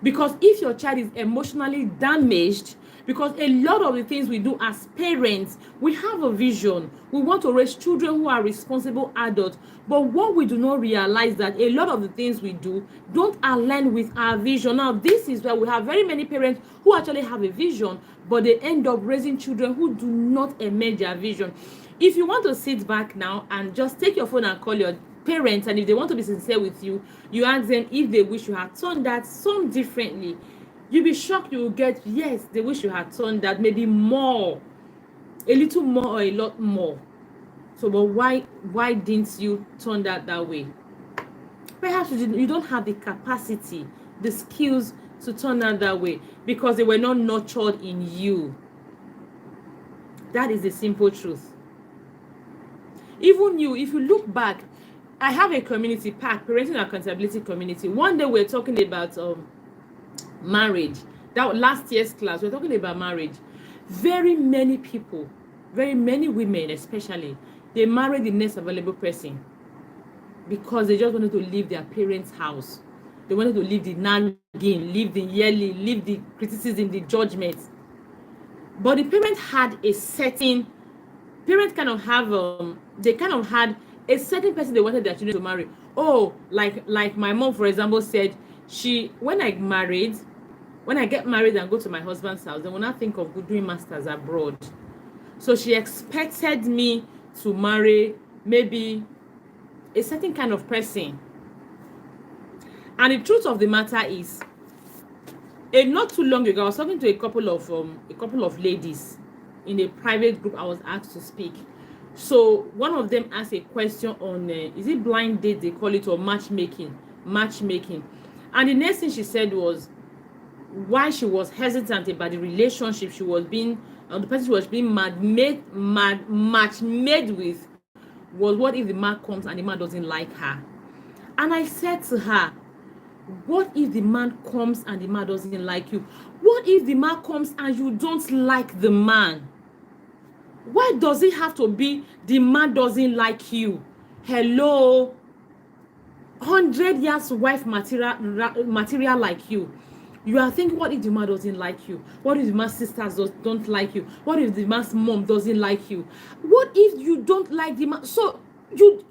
Because if your child is emotionally damaged, because a lot of the things we do as parents, we have a vision. We want to raise children who are responsible adults. But what we do not realize that a lot of the things we do don't align with our vision. Now, this is where we have very many parents who actually have a vision, but they end up raising children who do not emerge their vision. If you want to sit back now and just take your phone and call your parents, and if they want to be sincere with you, you ask them if they wish you had done that some differently. You'll be shocked. You will get, yes, they wish you had done that, maybe more, a little more or a lot more. So, but why didn't you turn that way? Perhaps you don't have the capacity, the skills to turn that way, because they were not nurtured in you. That is the simple truth. Even you, if you look back, I have a community pack, parenting accountability community. One day we're talking about marriage. That last year's class, we're talking about marriage. Very many people, very many women especially, they marry the next available person because they just wanted to leave their parents' house. They wanted to leave the nagging, leave the yearly, leave the criticism, the judgment. But the parent had a certain, parents kind of have they kind of had a certain person they wanted their children to marry. Oh, like my mom, for example, said, when I get married and go to my husband's house, then when I think of doing masters abroad. So she expected me to marry maybe a certain kind of person. And the truth of the matter is, not too long ago, I was talking to a couple of ladies in a private group. I was asked to speak. So one of them asked a question on is it blind date they call it, or matchmaking. And the next thing she said was, why she was hesitant about the relationship she was being, the person she was being match made with, was what if the man comes and the man doesn't like her. And I said to her, what if the man comes and the man doesn't like you? What if the man comes and you don't like the man? Why does it have to be the man doesn't like you? Hello, 100 years wife material like you. You are thinking, what if the man doesn't like you? What if the man's sisters don't like you? What if the man's mom doesn't like you? What if you don't like the man? So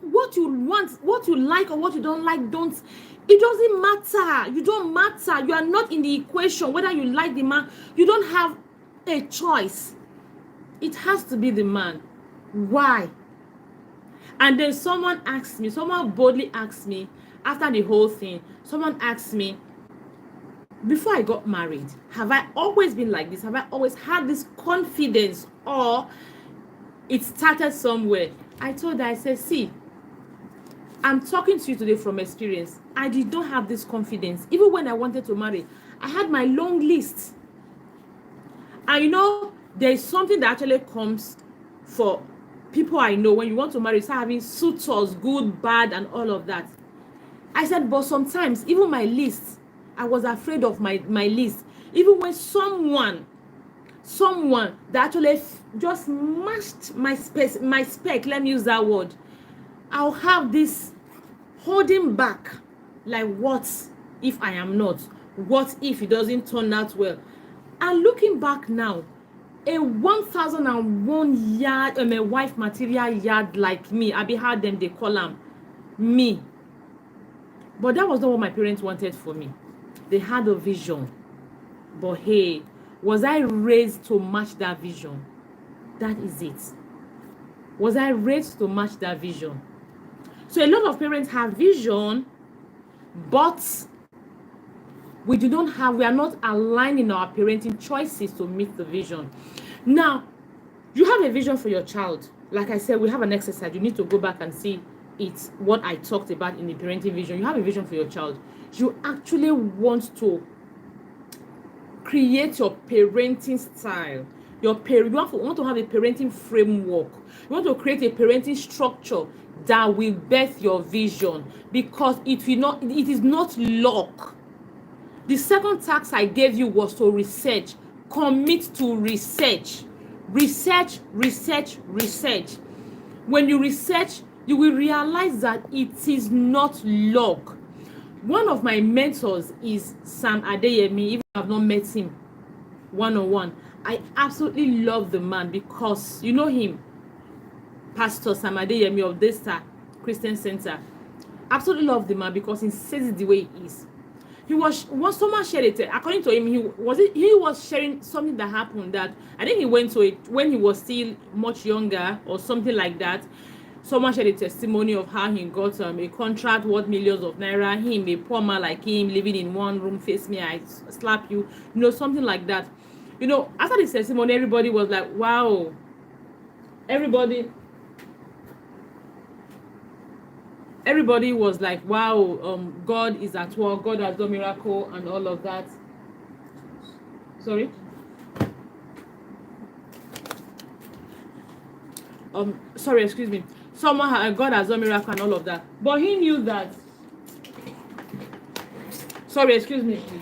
what you want, what you like or what you don't like, it doesn't matter. You don't matter. You are not in the equation. Whether you like the man, you don't have a choice. It has to be the man. Why? And then someone boldly asked me, after the whole thing, someone asked me, before I got married, have I always been like this? Have I always had this confidence, or it started somewhere? I told her, I said, see, I'm talking to you today from experience. I did not have this confidence. Even when I wanted to marry, I had my long list. And you know, there is something that actually comes for people I know. When you want to marry, you start having suitors, good, bad, and all of that. I said, but sometimes, even my list, I was afraid of my list. Even when someone that actually just matched my spec, let me use that word, I'll have this holding back, like, what if I am not? What if it doesn't turn out well? And looking back now, a 1001 yard, a wife material yard like me, I be had them, they call them me. But that was not what my parents wanted for me. They had a vision. But hey, was I raised to match that vision? That is it. Was I raised to match that vision? So a lot of parents have vision, but we are not aligning our parenting choices to meet the vision. Now, you have a vision for your child. Like I said, we have an exercise. You need to go back and see it's what I talked about in the parenting vision. You have a vision for your child. You actually want to create your parenting style. You want to have a parenting framework. You want to create a parenting structure that will birth your vision, because it is not luck. The second task I gave you was to research. Commit to research. Research. When you research, you will realize that it is not luck. One of my mentors is Sam Adeyemi. Even if I have not met him one-on-one, I absolutely love the man, because you know him, Pastor Sam Adeyemi of Daystar Christian Center. Absolutely love the man because he says it the way he is. Once someone shared it, according to him, he was sharing something that happened, that I think he went to it when he was still much younger or something like that. Someone shared a testimony of how he got a contract worth millions of naira. Him, a poor man like him, living in one room, face me, I slap you, something like that. After this testimony, everybody was like, wow. Everybody was like, wow, God is at work, God has done miracle and all of that. Sorry. Sorry, excuse me. God has done miracle and all of that. But he knew that. Sorry, excuse me, please.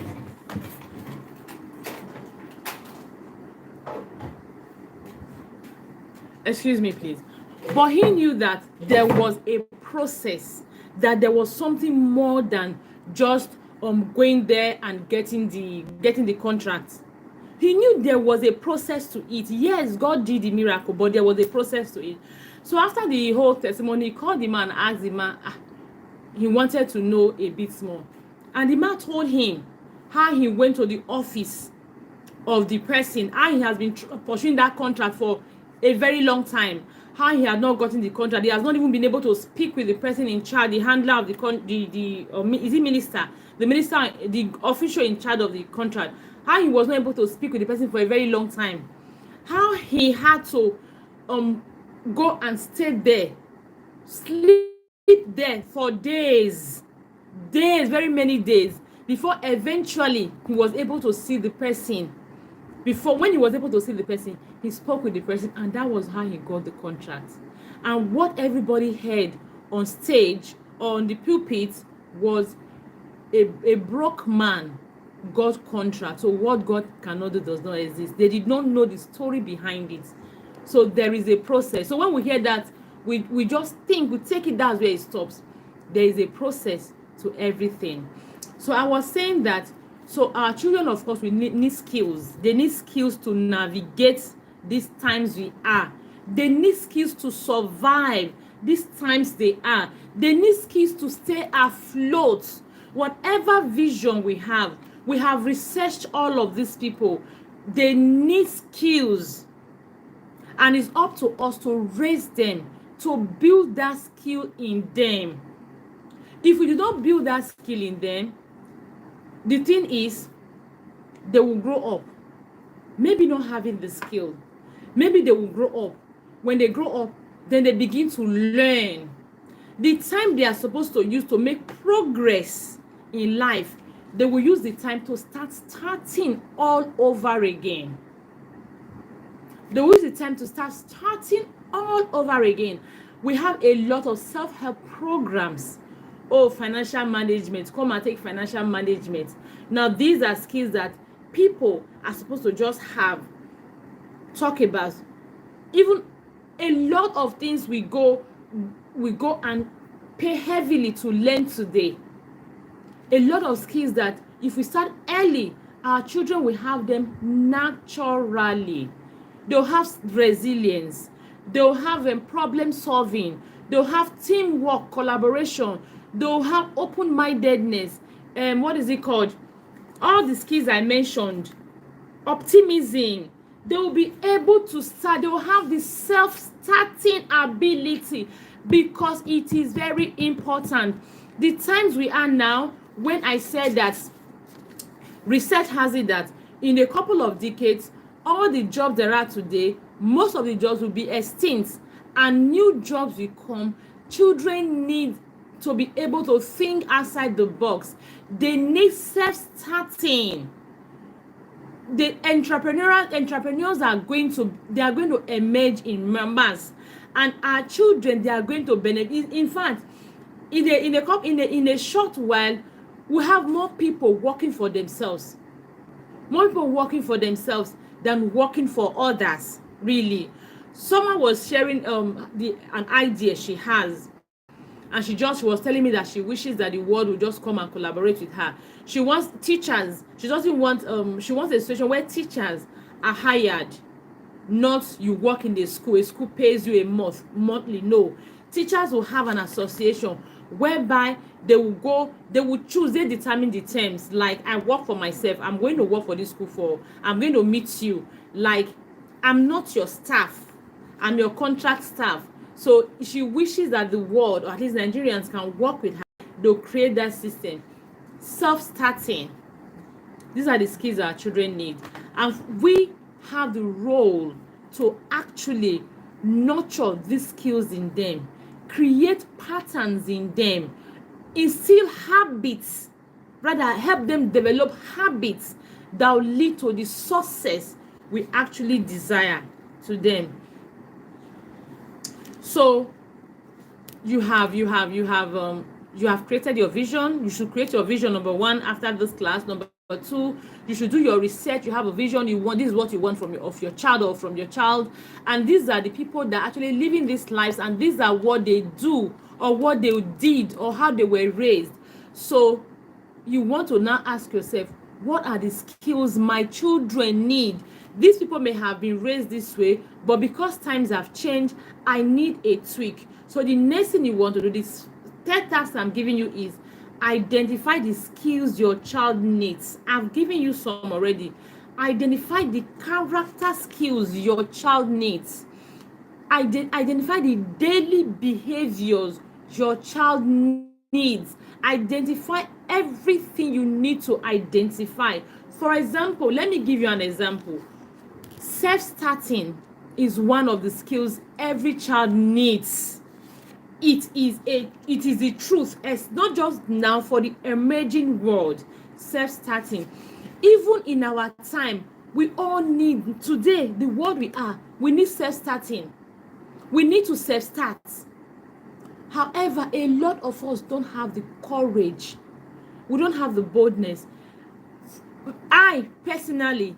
Excuse me, please. But he knew that there was a process, that there was something more than just going there and getting the contract. He knew there was a process to it. Yes, God did the miracle, but there was a process to it. So after the whole testimony, he called the man and asked the man, he wanted to know a bit more. And the man told him how he went to the office of the person, how he has been pursuing that contract for a very long time, how he had not gotten the contract. He has not even been able to speak with the person in charge, the handler of is he minister? The minister, the official in charge of the contract. How he was not able to speak with the person for a very long time. How he had to go and stay there, sleep there for days, very many days, before eventually he was able to see the person. Before, when he was able to see the person, he spoke with the person, and that was how he got the contract. And what everybody heard on stage or on the pulpit was a broke man got contract. So what God cannot do does not exist. They did not know the story behind it. So there is a process. So when we hear that, we just think, we take it, that's where it stops. There is a process to everything. So I was saying that, so our children, of course, we need skills. They need skills to navigate these times we are. They need skills to survive these times they are. They need skills to stay afloat. Whatever vision we have researched all of these people. They need skills. And it's up to us to raise them, to build that skill in them. If we do not build that skill in them, the thing is, they will grow up maybe not having the skill. Maybe they will grow up. When they grow up, then they begin to learn. The time they are supposed to use to make progress in life, they will use the time to starting all over again. They will use the time to starting all over again. We have a lot of self-help programs. Oh, financial management, come and take financial management. Now, these are skills that people are supposed to just talk about. Even a lot of things we go and pay heavily to learn today. A lot of skills that if we start early, our children will have them naturally. They'll have resilience. They'll have problem solving. They'll have teamwork, collaboration. They'll have open-mindedness. What is it called? All the skills I mentioned. Optimism. They will be able to start. They will have the self-starting ability, because it is very important. The times we are now, when I said that research has it that in a couple of decades, all the jobs there are today, most of the jobs will be extinct and new jobs will come. Children need to be able to think outside the box. They need self-starting. The entrepreneurs are going to emerge in numbers, and our children, they are going to benefit. In fact, in a short while, we have more people working for themselves. More people working for themselves than working for others, really. Someone was sharing an idea she has, and she was telling me that she wishes that the world would just come and collaborate with her. She wants teachers. She doesn't want she wants a situation where teachers are hired, not you work in the school. A school pays you monthly. No, teachers will have an association whereby they will choose, they determine the terms. Like, I work for myself, I'm going to work for this school I'm going to meet you. Like, I'm not your staff, I'm your contract staff. So she wishes that the world, or at least Nigerians, can work with her. They'll create that system. Self-starting. These are the skills our children need. And we have the role to actually nurture these skills in them, create patterns in them, instill habits, rather help them develop habits that will lead to the success we actually desire to them. So you have created your vision. You should create your vision, number one, after this class. Number two, you should do your research. You have a vision. This is what you want of your child or from your child. And these are the people that are actually living these lives, and these are what they do or what they did or how they were raised. So you want to now ask yourself, what are the skills my children need? These people may have been raised this way, but because times have changed, I need a tweak. So the next thing you want to do, this third task I'm giving you, is identify the skills your child needs. I've given you some already. Identify the character skills your child needs. Identify the daily behaviors your child needs. Identify everything you need to identify. For example, let me give you an example. Self-starting is one of the skills every child needs. It is the truth. It's not just now, for the emerging world. self-starting. Even in our time, we all need, today, the world we are, we need self-starting. We need to self-start. However, a lot of us don't have the courage. We don't have the boldness. I personally,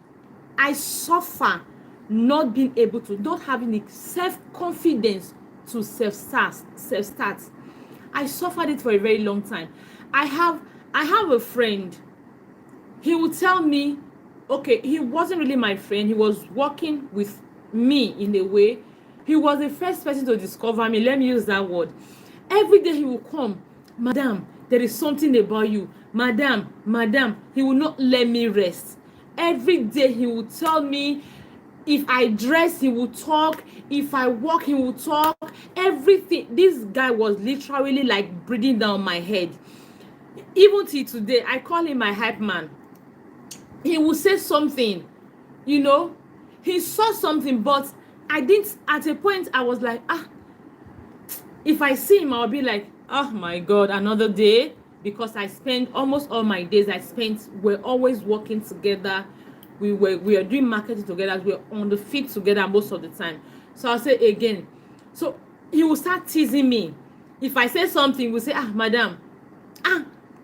I suffer not being able to, not having the self-confidence to self-start. I suffered it for a very long time. I have a friend. He would tell me, okay, he wasn't really my friend. He was working with me in a way. He was the first person to discover me. Let me use that word. Every day he will come, madam, there is something about you. Madam. He will not let me rest. Every day he will tell me, if I dress, he will talk. If I walk, he will talk. Everything. This guy was literally like breathing down my head. Even till today, I call him my hype man. He will say something, you know, he saw something, but I didn't, at a point, I was like, if I see him, I'll be like, oh my God, another day. Because I spent almost all my days, we're always working together. We are doing marketing together. We're on the feet together most of the time. So I'll say again. So he will start teasing me. If I say something, we'll say, madam,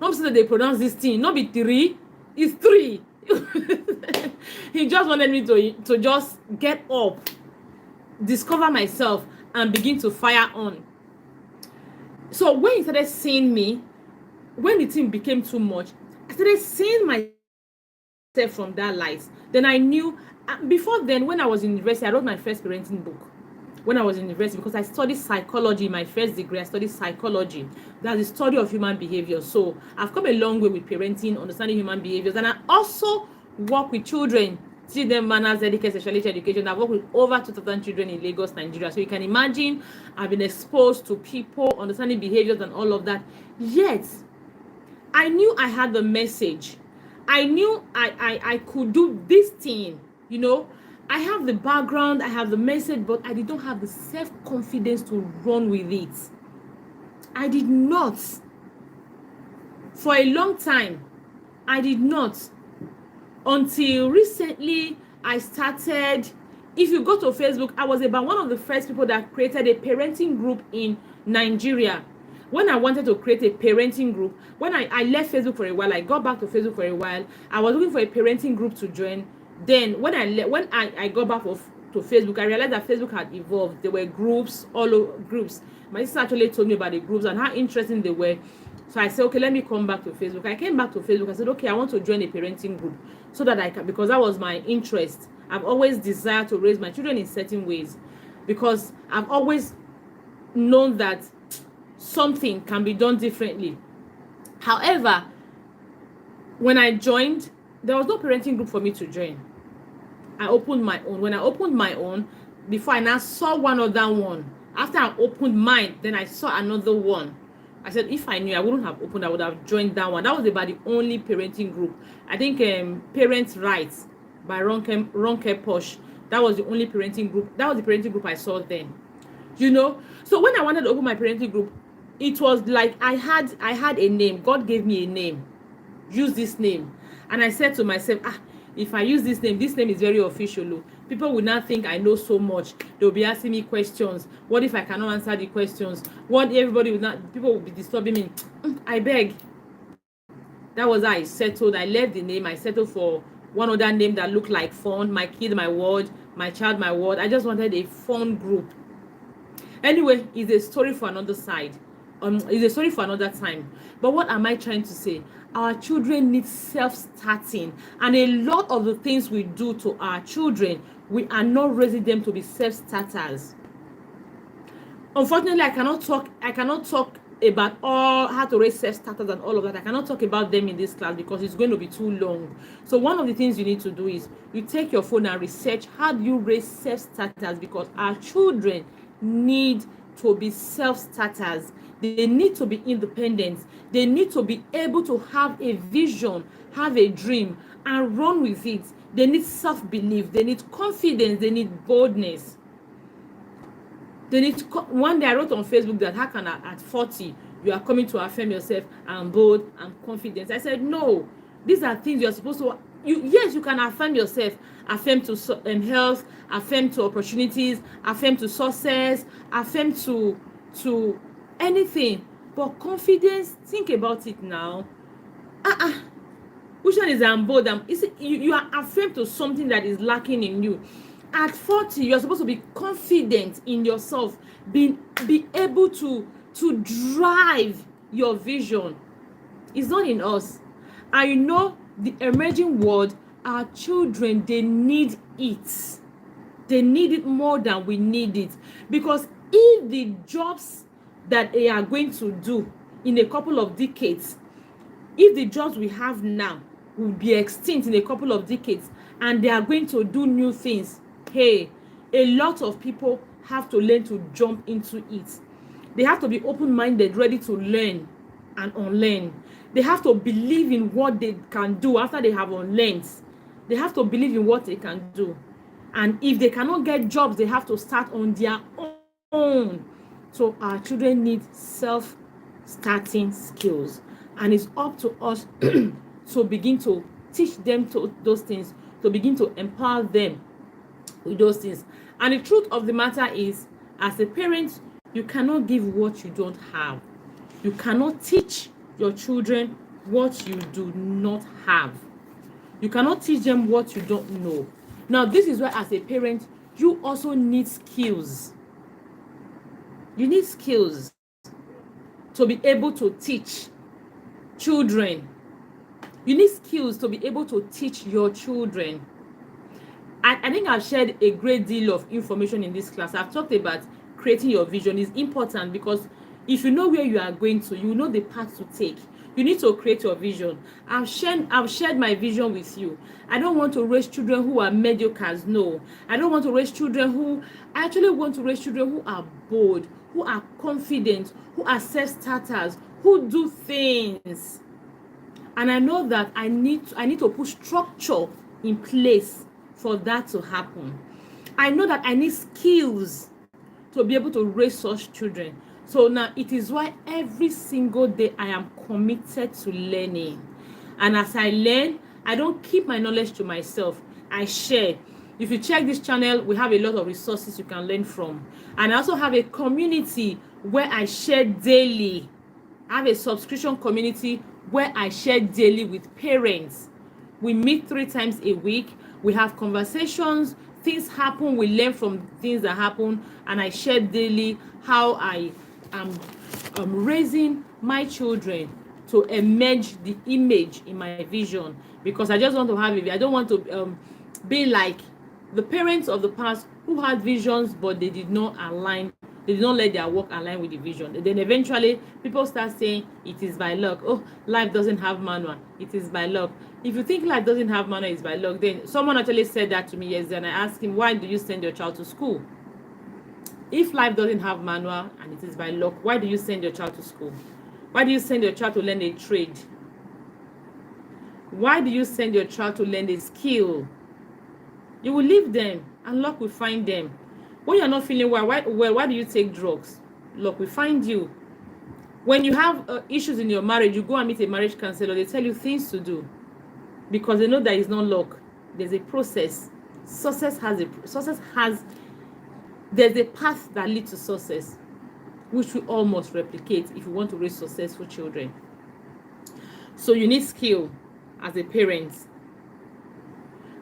not so that they pronounce this thing. Not be 3, it's 3. He just wanted me to just get up, discover myself, and begin to fire on. So when he started seeing me, when the thing became too much, I started seeing myself from that light. Then I knew, before then, when I was in university, I wrote my first parenting book. When I was in university, because I studied psychology, my first degree, I studied psychology. That's the study of human behavior. So I've come a long way with parenting, understanding human behaviors, and I also work with children, teach them manners, etiquette, sexuality education. I've worked with over 2,000 children in Lagos, Nigeria. So you can imagine, I've been exposed to people, understanding behaviors and all of that. Yet, I knew I had the message. I knew I could do this thing, you know. I have the background, I have the message, but I did not have the self-confidence to run with it. I did not. For a long time, I did not. Until recently, I started, if you go to Facebook, I was about one of the first people that created a parenting group in Nigeria. When I wanted to create a parenting group, when I left Facebook for a while, I got back to Facebook for a while, I was looking for a parenting group to join. Then when I got back to Facebook, I realized that Facebook had evolved. There were groups, all over groups. My sister actually told me about the groups and how interesting they were. So I said, okay, let me come back to Facebook. I came back to Facebook. I said, okay, I want to join a parenting group so that I can, because that was my interest. I've always desired to raise my children in certain ways, because I've always known that something can be done differently. However, when I joined, there was no parenting group for me to join. I opened my own. When I opened my own, before I now saw one other one. After I opened mine, then I saw another one. I said, if I knew, I wouldn't have opened, I would have joined that one. That was about the only parenting group. I think Parents' Rights by Ronke Posh. That was the only parenting group. That was the parenting group I saw then. You know? So when I wanted to open my parenting group, it was like I had a name. God gave me a name. Use this name. And I said to myself, if I use this name is very official. People will not think I know so much. They'll be asking me questions. What if I cannot answer the questions? What everybody will not, people will be disturbing me. I beg. That was how I settled. I left the name. I settled for one other name that looked like fun. My kid, my word. My child, my word. I just wanted a fun group. Anyway, it's a story for another side. It's a story for another time. But what am I trying to say? Our children need self-starting, and a lot of the things we do to our children, we are not raising them to be self-starters. Unfortunately, I cannot talk about all how to raise self-starters and all of that. I cannot talk about them in this class because it's going to be too long. So one of the things you need to do is you take your phone and research how do you raise self-starters, because our children need to be self-starters. They need to be independent. They need to be able to have a vision, have a dream, and run with it. They need self-belief. They need confidence. They need boldness. They need one day I wrote on Facebook that how can at 40 you are coming to affirm yourself and bold and confident. I said no. These are things you're supposed to, yes, you can affirm yourself, affirm to health, affirm to opportunities, affirm to success, affirm to anything. But confidence, think about it now. Which one is bold? You are affirmed to something that is lacking in you. At 40, you're supposed to be confident in yourself, be able to drive your vision. It's not in us. And you know, the emerging world, our children, they need it. They need it more than we need it. Because if the jobs that they are going to do in a couple of decades, if the jobs we have now will be extinct in a couple of decades and they are going to do new things, hey, a lot of people have to learn to jump into it. They have to be open-minded, ready to learn and unlearn. They have to believe in what they can do after they have unlearned. They have to believe in what they can do. And if they cannot get jobs, they have to start on their own. So our children need self-starting skills. And it's up to us to begin to teach them those things, to begin to empower them with those things. And the truth of the matter is, as a parent, you cannot give what you don't have. You cannot teach your children what you do not have. You cannot teach them what you don't know. Now, this is why, as a parent, you also need skills. You need skills to be able to teach children. You need skills to be able to teach your children. I think I've shared a great deal of information in this class. I've talked about creating your vision. Is important because if you know where you are going to, you know the path to take. You need to create your vision. I've shared my vision with you. I don't want to raise children who are mediocres. No. I don't want to raise children who, I actually want to raise children who are bold, who are confident, who are self-starters, who do things. And I know that I need to put structure in place for that to happen. I know that I need skills to be able to raise such children. So now it is why every single day I am committed to learning. And as I learn, I don't keep my knowledge to myself. I share. If you check this channel, we have a lot of resources you can learn from. And I also have a community where I share daily. I have a subscription community where I share daily with parents. We meet 3 times a week. We have conversations. Things happen. We learn from things that happen. And I share daily how I am raising my children to emerge the image in my vision. Because I just want to have it. I don't want to be like the parents of the past who had visions, but they did not align. They did not let their work align with the vision. And then eventually, people start saying, it is by luck. Oh, life doesn't have manual. It is by luck. If you think life doesn't have manual, it's by luck. Then someone actually said that to me yesterday, and I asked him, why do you send your child to school? If life doesn't have manual and it is by luck, why do you send your child to school? Why do you send your child to learn a trade? Why do you send your child to learn a skill? You will leave them and luck will find them. When you're not feeling well, why do you take drugs? Luck will find you. When you have issues in your marriage, you go and meet a marriage counselor. They tell you things to do because they know that it's not luck. There's a process. There's a path that leads to success, which we all must replicate if you want to raise successful children. So you need skill as a parent.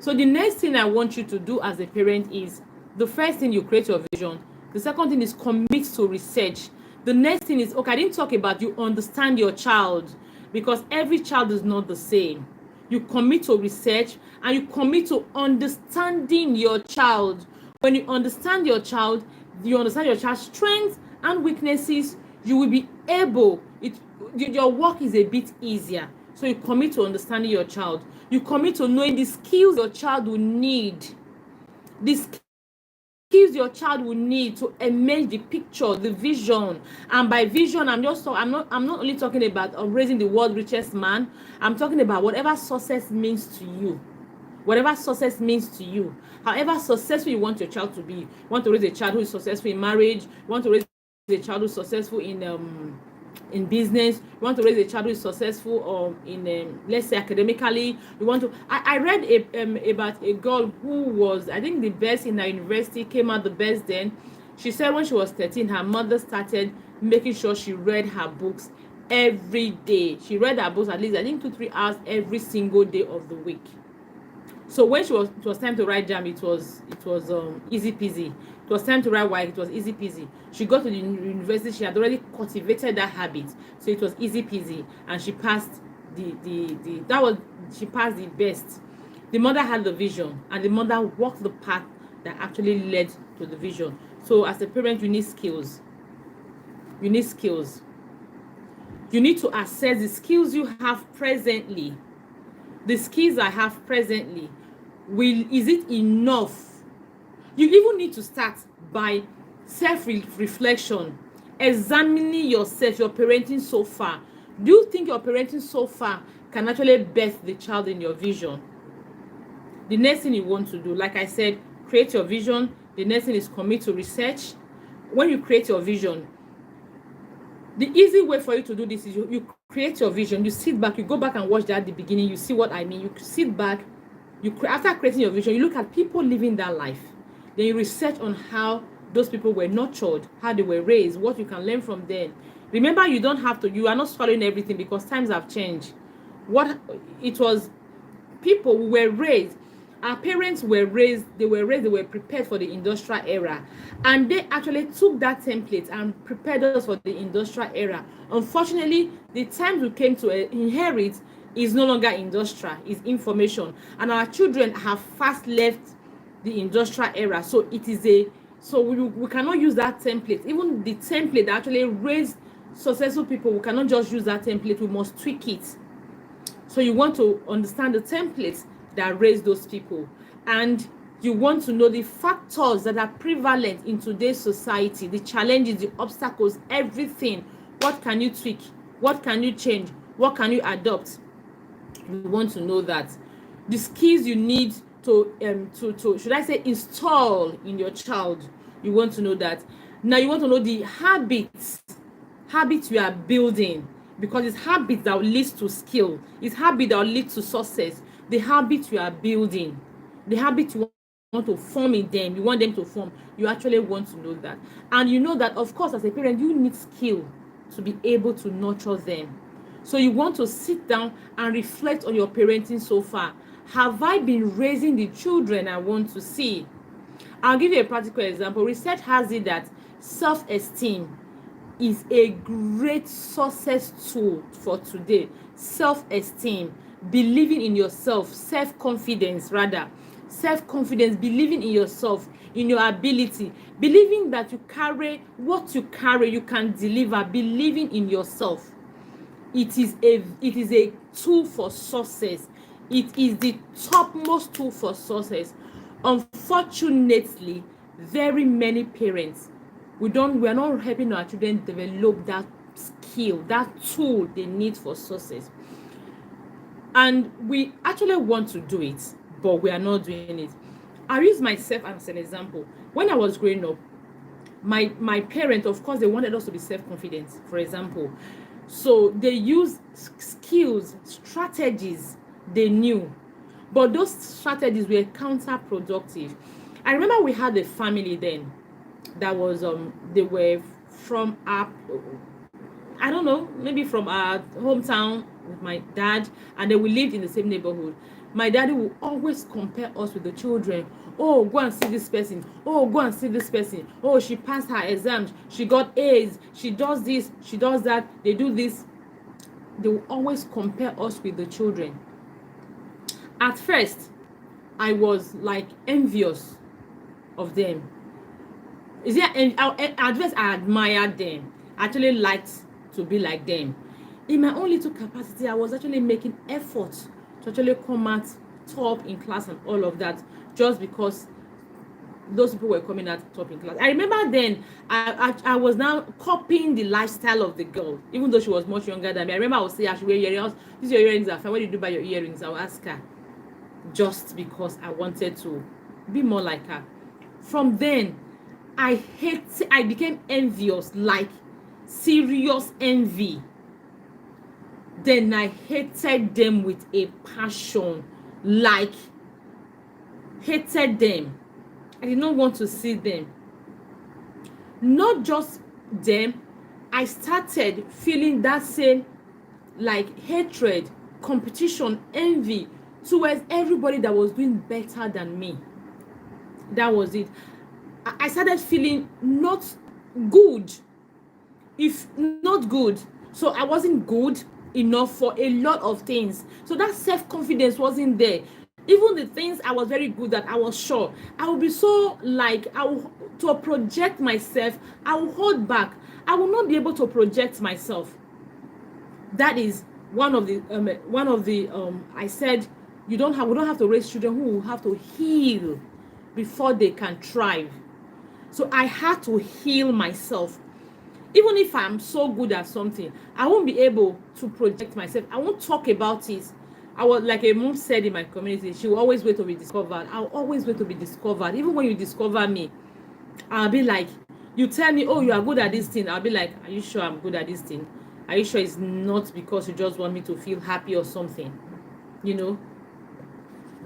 So the next thing I want you to do as a parent is, the first thing, you create your vision. The second thing is commit to research. The next thing is, okay, I didn't talk about you understand your child, because every child is not the same. You commit to research and you commit to understanding your child. When you understand your child, you understand your child's strengths and weaknesses, you will be able, your work is a bit easier. So you commit to understanding your child. You commit to knowing the skills your child will need. The skills your child will need to emerge the picture, the vision. And by vision, I'm not only talking about raising the world's richest man. I'm talking about whatever success means to you. Whatever success means to you. However successful you want your child to be. You want to raise a child who is successful in marriage. You want to raise a child who is successful in in business, you want to raise a child who is successful or in let's say academically. You want to I read about a girl who was, I think, the best in her university, came out the best then. She said when she was 13, her mother started making sure she read her books every day. She read her books at least, I think, 2-3 hours every single day of the week. So when it was time to write JAMB, it was easy peasy. It was time to write WAEC, it was easy peasy. She got to the university, she had already cultivated that habit, so it was easy peasy, and she passed she passed the best. The mother had the vision, and the mother walked the path that actually led to the vision. So as a parent, you need skills. You need skills. You need to assess the skills you have presently. The skills I have presently, is it enough? You even need to start by self-reflection, examining yourself, your parenting so far. Do you think your parenting so far can actually birth the child in your vision? The next thing you want to do, like I said, create your vision. The next thing is commit to research. When you create your vision, the easy way for you to do this is you create your vision, you sit back, you go back and watch that at the beginning, you see what I mean. You sit back, after creating your vision, you look at people living that life. Then you research on how those people were nurtured, how they were raised, what you can learn from them. Remember, you are not swallowing everything, because times have changed. What it was, people who were raised, our parents were raised, they were prepared for the industrial era, and they actually took that template and prepared us for the industrial era. Unfortunately, the times we came to inherit is no longer industrial, is information, and our children have fast left the industrial era. So we cannot use that template. Even the template that actually raised successful people, we cannot just use that template, we must tweak it. So you want to understand the templates that raise those people, and you want to know the factors that are prevalent in today's society, the challenges, the obstacles, everything. What can you tweak? What can you change? What can you adopt? You want to know that. The skills you need to should I say install in your child, you want to know that. Now you want to know the habits you are building, because it's habits that will lead to skill. It's habit that will lead to success. The habits you are building, the habits you want to form in them, you want them to form, you actually want to know that. And you know that, of course, as a parent, you need skill to be able to nurture them. So you want to sit down and reflect on your parenting so far. Have I been raising the children I want to see? I'll give you a practical example. Research has it that self-esteem is a great success tool for today. Self-esteem, believing in yourself, self-confidence, believing in yourself, in your ability, believing that you carry what you carry, you can deliver, believing in yourself. It is a tool for success. It is the topmost tool for success. Unfortunately, very many parents, we are not helping our children develop that skill, that tool they need for success. And we actually want to do it, but we are not doing it. I use myself as an example. When I was growing up, my parents, of course, they wanted us to be self-confident, for example. So they used skills, strategies they knew, but those strategies were counterproductive. I remember we had a family then that was they were from our, I don't know, maybe from our hometown with my dad, and then we lived in the same neighborhood. My daddy will always compare us with the children. Oh, go and see this person. Oh, go and see this person. Oh, she passed her exams. She got A's. She does this. She does that. They do this. They will always compare us with the children. At first, I was like envious of them. At first, I admired them. I actually liked to be like them. In my own little capacity, I was actually making efforts to actually come out top in class and all of that, just because those people were coming out top in class. I remember then I was now copying the lifestyle of the girl, even though she was much younger than me. I remember I would say, I should wear earrings. These your earrings are fine. What did you do by your earrings? I would ask her, just because I wanted to be more like her. From then, I became envious. Like, serious envy, then I hated them with a passion, like hated them. I did not want to see them. Not just them, I started feeling that same like hatred, competition, envy towards everybody that was doing better than me. That was it. I started feeling not good, if not good. So I wasn't good enough for a lot of things. So that self-confidence wasn't there. Even the things I was very good at, I was sure. I would be so like, to project myself, I will hold back. I will not be able to project myself. That is one of the I said, we don't have to raise children who will have to heal before they can thrive. So I had to heal myself. Even if I'm so good at something, I won't be able to project myself. I won't talk about it. I was like a mom said in my community, she will always wait to be discovered. I'll always wait to be discovered. Even when you discover me, I'll be like, you tell me, oh, you are good at this thing. I'll be like, are you sure I'm good at this thing? Are you sure it's not because you just want me to feel happy or something? You know,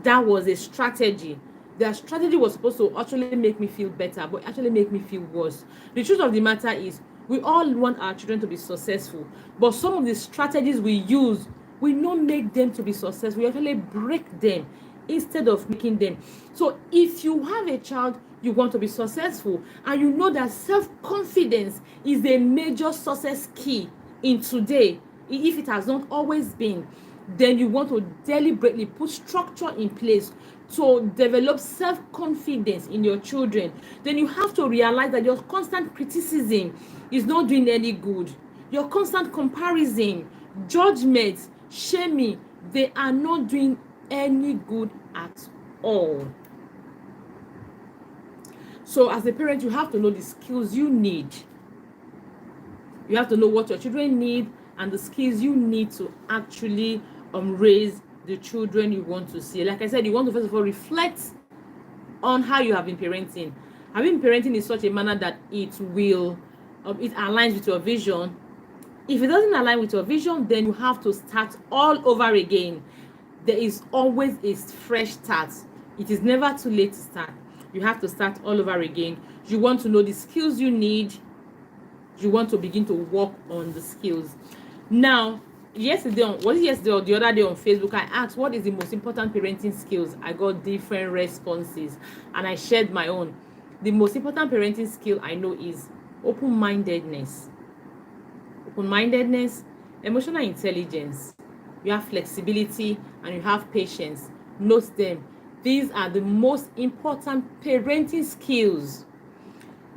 that was a strategy. Their strategy was supposed to actually make me feel better, but actually make me feel worse. The truth of the matter is, we all want our children to be successful, but some of the strategies we use will not make them to be successful. We actually break them instead of making them. So if you have a child, you want to be successful, and you know that self-confidence is a major success key in today, if it has not always been, then you want to deliberately put structure in place to develop self-confidence in your children. Then you have to realize that your constant criticism is not doing any good. Your constant comparison, judgment, shaming, they are not doing any good at all. So as a parent, you have to know the skills you need. You have to know what your children need and the skills you need to actually raise the children you want to see. Like I said, you want to first of all reflect on how you have been parenting. Have you been parenting in such a manner that it will it aligns with your vision? If it doesn't align with your vision, then you have to start all over again. There is always a fresh start. It is never too late to start. You have to start all over again. You want to know the skills you need. You want to begin to work on the skills. Now, yesterday or the other day on Facebook, I asked what is the most important parenting skills. I got different responses and I shared my own. The most important parenting skill I know is open-mindedness, emotional intelligence. You have flexibility and you have patience. Note them. These are the most important parenting skills.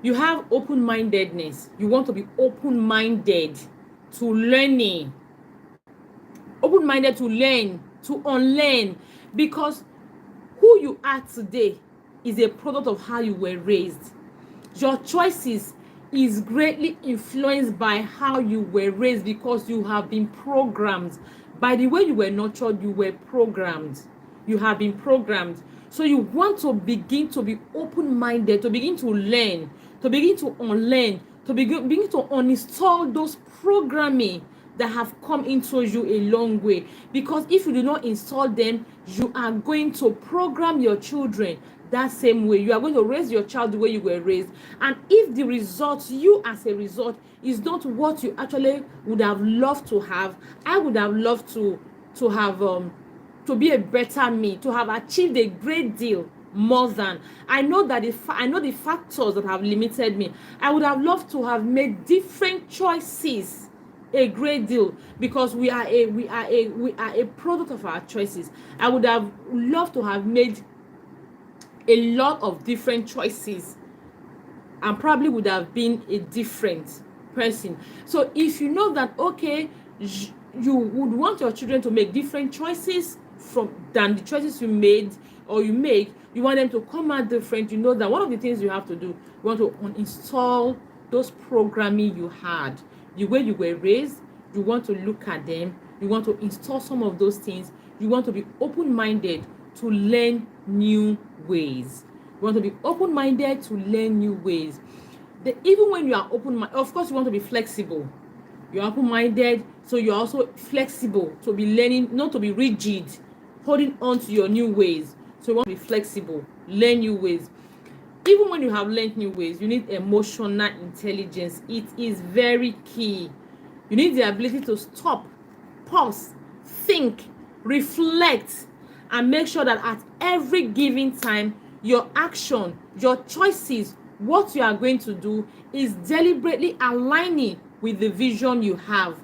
You have open-mindedness. You want to be open-minded to learning. Open-minded to learn, to unlearn. Because who you are today is a product of how you were raised. Your choices is greatly influenced by how you were raised, because you have been programmed. By the way you were nurtured, you were programmed. You have been programmed. So you want to begin to be open-minded, to begin to learn, to begin to unlearn, to begin to uninstall those programming that have come into you a long way. Because if you do not install them, you are going to program your children that same way. You are going to raise your child the way you were raised. And if the result, you as a result, is not what you actually would have loved to have, I would have loved to have to be a better me, to have achieved a great deal more than. I know that I know the factors that have limited me. I would have loved to have made different choices a great deal, because we are a product of our choices. I would have loved to have made a lot of different choices and probably would have been a different person. So if you know that, okay, you would want your children to make different choices than the choices you made or you make, you want them to come out different, you know that one of the things you have to do, you want to uninstall those programming you had, the way you were raised. You want to look at them, you want to install some of those things. You want to be open-minded to learn new ways. You want to be open-minded to learn new ways. Even when you are open-minded, of course you want to be flexible. You're open-minded, so you're also flexible to be learning, not to be rigid, holding on to your new ways. So you want to be flexible, learn new ways. Even when you have learned new ways, you need emotional intelligence. It is very key. You need the ability to stop, pause, think, reflect, and make sure that at every given time, your action, your choices, what you are going to do is deliberately aligning with the vision you have.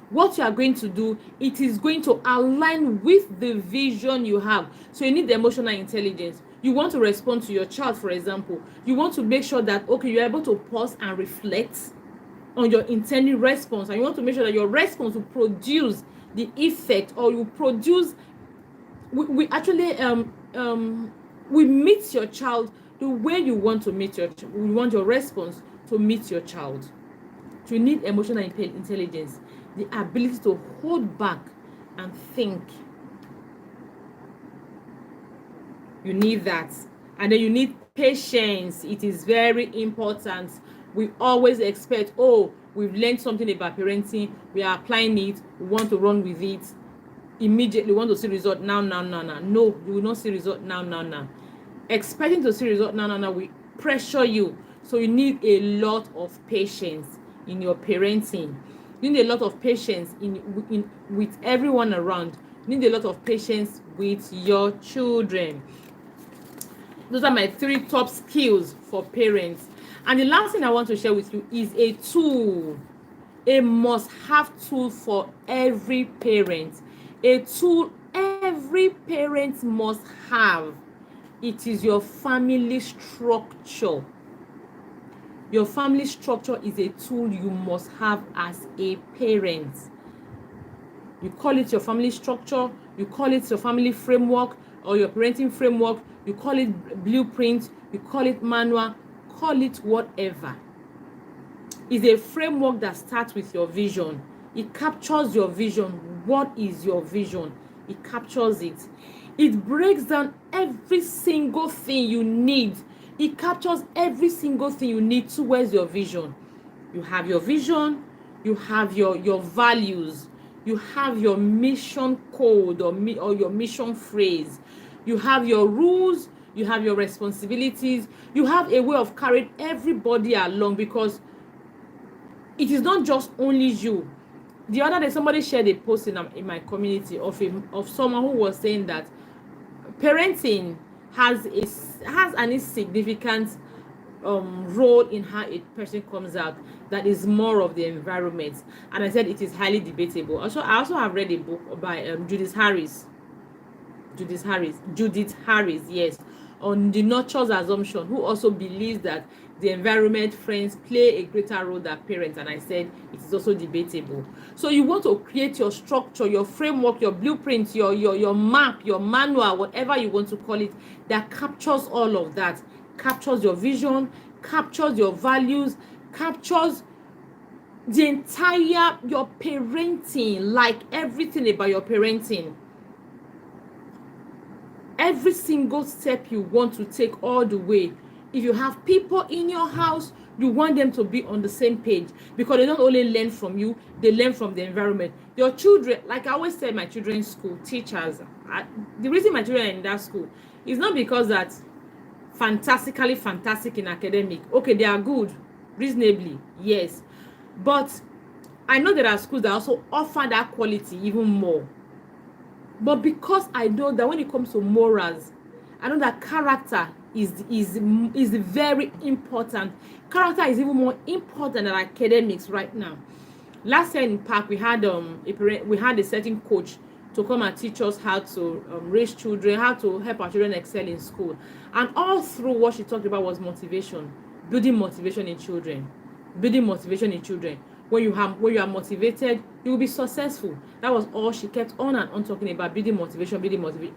What you are going to do, it is going to align with the vision you have. So you need the emotional intelligence. You want to respond to your child, for example. You want to make sure that, okay, you're able to pause and reflect on your intended response, and you want to make sure that your response will produce the effect, or you produce, we actually we meet your child the way you want to meet your child. We want your response to meet your child. So you need emotional intelligence, the ability to hold back and think. You need that. And then you need patience. It is very important. We always expect, oh, we've learned something about parenting, we are applying it, we want to run with it immediately, we want to see result now. No, you will not see result now. Expecting to see result now will pressure you. So you need a lot of patience in your parenting. You need a lot of patience in with everyone around. You need a lot of patience with your children. Those are my 3 top skills for parents. And the last thing I want to share with you is a tool, a must-have tool for every parent. A tool every parent must have. It is your family structure. Your family structure is a tool you must have as a parent. You call it your family structure, you call it your family framework or your parenting framework, you call it blueprint, you call it manual, call it whatever. It's a framework that starts with your vision. It captures your vision. What is your vision? It captures it. It breaks down every single thing you need. It captures every single thing you need towards your vision. You have your vision, you have your values, you have your mission code or your mission phrase, you have your rules, you have your responsibilities, you have a way of carrying everybody along, because it is not just only you. The other day, somebody shared a post in my community of someone who was saying that parenting has an insignificant role in how a person comes out, that is more of the environment. And I said it is highly debatable. I also have read a book by Judith Harris, yes, on the nurture's assumption, who also believes that the environment, friends play a greater role than parents. And I said it is also debatable. So you want to create your structure, your framework, your blueprint, your map, your manual, whatever you want to call it, that captures all of that, captures your vision, captures your values, captures the entire your parenting, like everything about your parenting. Every single step you want to take all the way. If you have people in your house, you want them to be on the same page, because they don't only learn from you, they learn from the environment. Your children, like I always tell my children's school teachers, the reason my children are in that school is not because that fantastic in academic. Okay, they are good, reasonably, yes. But I know there are schools that also offer that quality even more. But because I know that when it comes to morals, I know that character is very important. Character is even more important than academics right now. Last year in Park, we had a certain coach to come and teach us how to raise children, how to help our children excel in school. And all through what she talked about was motivation, building motivation in children. When you are motivated, you will be successful. That was all she kept on and on talking about, building motivation.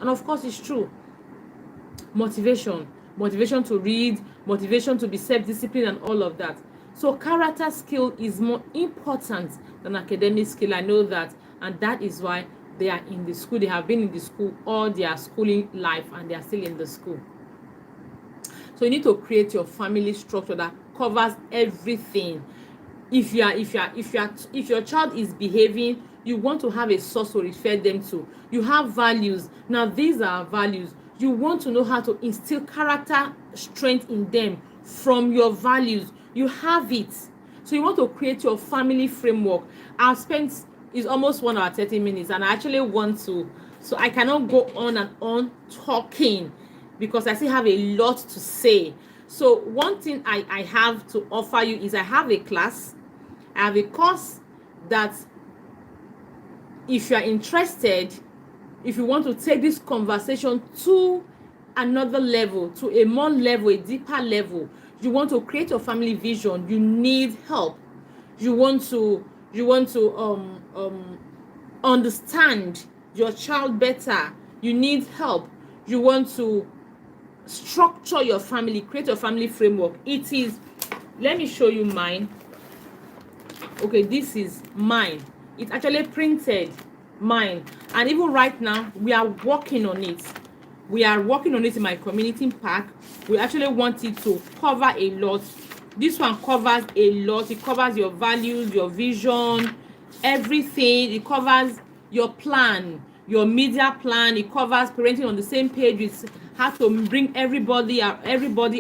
And of course, it's true. Motivation to read, motivation to be self-disciplined, and all of that. So character skill is more important than academic skill. I know that, and that is why they are in the school. They have been in the school all their schooling life, and they are still in the school. So you need to create your family structure that covers everything. If your child is behaving, you want to have a source to refer them to. You have values. Now these are values. You want to know how to instill character strength in them from your values. You have it. So you want to create your family framework. I've spent, it's almost 1 hour 30 minutes, and I actually want to, so I cannot go on and on talking because I still have a lot to say. So one thing I have to offer you is I have a class, I have a course that if you are interested, if you want to take this conversation to another level, to a more level, a deeper level, you want to create your family vision, you need help. You want to understand your child better, you need help. You want to structure your family, create your family framework. It is, let me show you mine. Okay, this is mine. It's actually printed, mine, and even right now we are working on it. We are working on it in my community pack. We actually want it to cover a lot. This one covers a lot. It covers your values, your vision, everything. It covers your plan, your media plan. It covers parenting on the same page with how to bring everybody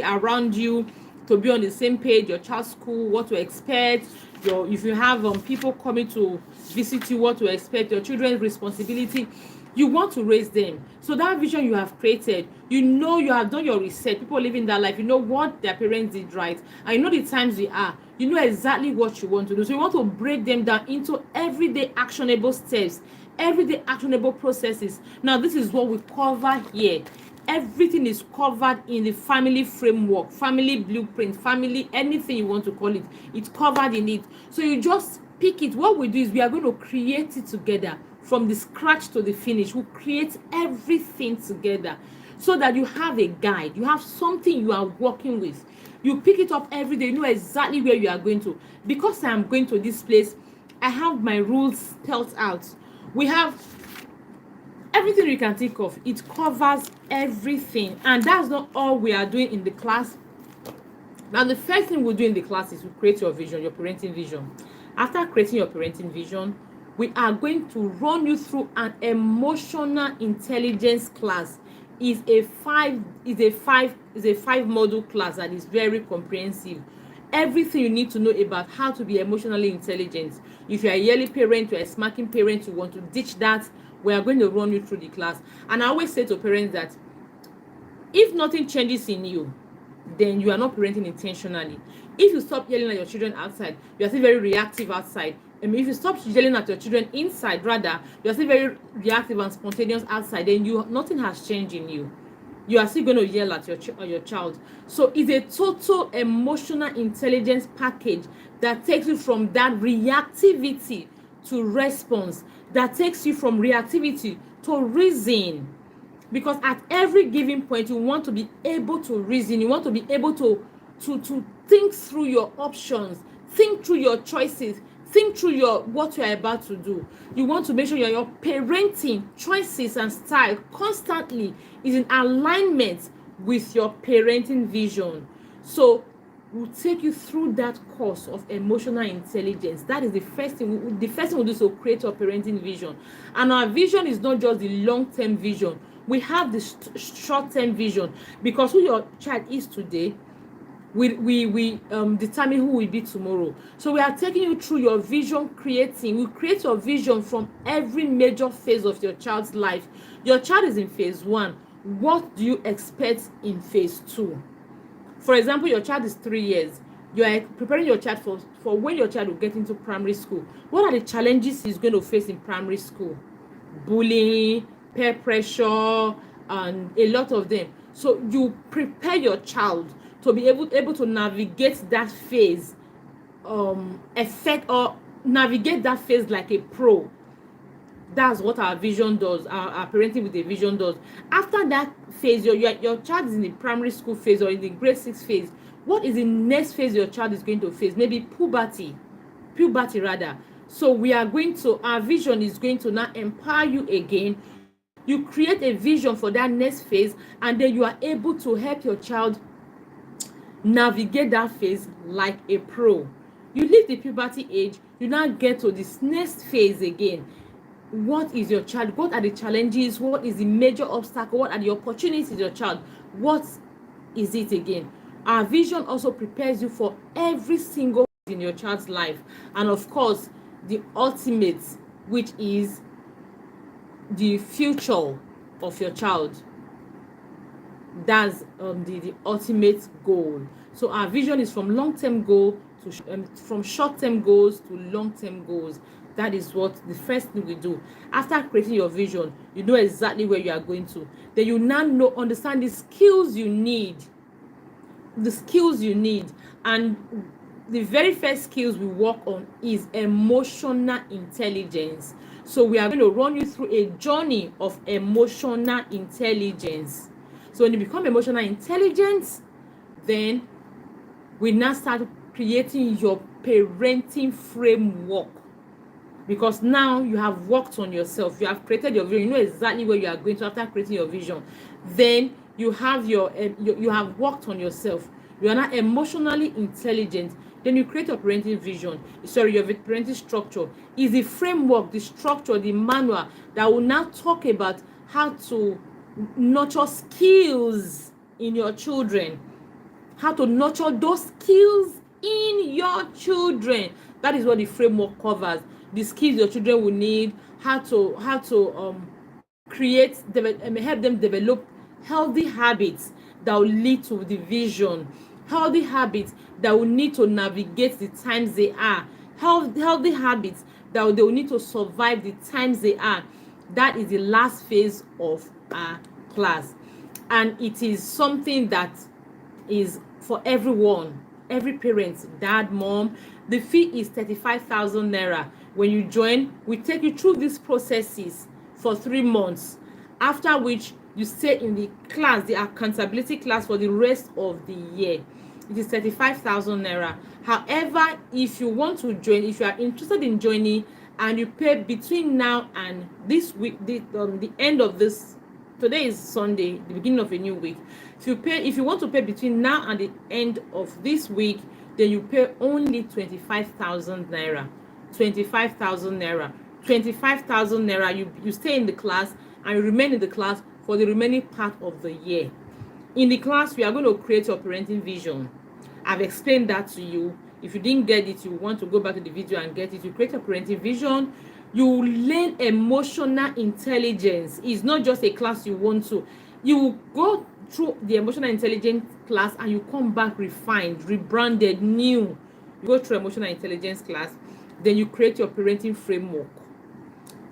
around you to be on the same page. Your child's school, what to expect. If you have people coming to visit you, what to expect. Your children's responsibility. You want to raise them. So that vision you have created, you know, you have done your research. People living that life, you know what their parents did right, and you know the times they are. You know exactly what you want to do. So you want to break them down into everyday actionable steps, everyday actionable processes. Now this is what we cover here. Everything is covered in the family framework, family blueprint, family, anything you want to call it, it's covered in it. So you just pick it. What we do is we are going to create it together from the scratch to the finish. We'll create everything together so that you have a guide, you have something you are working with. You pick it up every day, you know exactly where you are going to. Because I am going to this place, I have my rules spelled out. We have everything you can think of. It covers everything, and that's not all we are doing in the class. Now the first thing we'll do in the class is to create your vision, your parenting vision. After creating your parenting vision, we are going to run you through an emotional intelligence class. Is a five module class that is very comprehensive. Everything you need to know about how to be emotionally intelligent. If you are a yearly parent, you are a smacking parent, you want to ditch that, we are going to run you through the class. And I always say to parents that if nothing changes in you, then you are not parenting intentionally. If you stop yelling at your children outside, you are still very reactive outside. If you stop yelling at your children inside, rather, you are still very reactive and spontaneous outside, then nothing has changed in you. You are still going to yell at your child. So it's a total emotional intelligence package that takes you from that reactivity to response, that takes you from reactivity to reason. Because at every given point, you want to be able to reason. You want to be able to think through your options, think through your choices, think through what you are about to do. You want to make sure your parenting choices and style constantly is in alignment with your parenting vision. So we'll take you through that course of emotional intelligence. That is the first thing. The first thing we'll do is to create your parenting vision. And our vision is not just the long-term vision. We have the short-term vision, because who your child is today, we determine who will be tomorrow. So we are taking you through your vision creating. We create your vision from every major phase of your child's life. Your child is in phase 1. What do you expect in phase 2? For example, your child is 3 years. You are preparing your child for when your child will get into primary school. What are the challenges he's going to face in primary school? Bullying, peer pressure, and a lot of them. So you prepare your child to be able to navigate that phase, navigate that phase like a pro. That's what our vision does. Our parenting with a vision does. After that phase, your child is in the primary school phase or in the grade 6 phase. What is the next phase your child is going to face? Maybe puberty rather. So our vision is going to now empower you again. You create a vision for that next phase, and then you are able to help your child navigate that phase like a pro. You leave the puberty age, you now get to this next phase again. What is your child? What are the challenges? What is the major obstacle? What are the opportunities in your child? What is it again? Our vision also prepares you for every single in your child's life, and of course the ultimate, which is the future of your child. That's the ultimate goal. So our vision is from long-term goal to from short-term goals to long-term goals. That is what the first thing we do. After creating your vision, you know exactly where you are going to. Then you now understand the skills you need. The skills you need. And the very first skills we work on is emotional intelligence. So we are going to run you through a journey of emotional intelligence. So when you become emotional intelligent, then we now start creating your parenting framework, because now you have worked on yourself, you have created your vision, you know exactly where you are going to after creating your vision. Then you have you have worked on yourself, you are now emotionally intelligent. Then you create your parenting vision, your parenting structure is the framework, the structure, the manual that will now talk about how to nurture skills in your children, how to nurture those skills in your children. That is what the framework covers. The skills your children will need, how to help them develop healthy habits that will lead to the vision, healthy habits that will need to navigate the times they are, healthy habits that they will need to survive the times they are. That is the last phase of our class, and it is something that is for everyone, every parent, dad, mom. The fee is 35,000 naira. When you join, we take you through these processes for 3 months, after which you stay in the class, the accountability class, for the rest of the year. It is 35,000 naira. However, if you want to join, if you are interested in joining, and you pay between now and this week, the end of this, today is Sunday, the beginning of a new week. If you want to pay between now and the end of this week, then you pay only 25,000 naira. 25,000 naira. 25,000 naira. You stay in the class and you remain in the class for the remaining part of the year. In the class, we are going to create your parenting vision. I've explained that to you. If you didn't get it, you want to go back to the video and get it. You create a parenting vision. You learn emotional intelligence. It's not just a class you want to. You go through the emotional intelligence class and you come back refined, rebranded, new. You go through emotional intelligence class, then you create your parenting framework.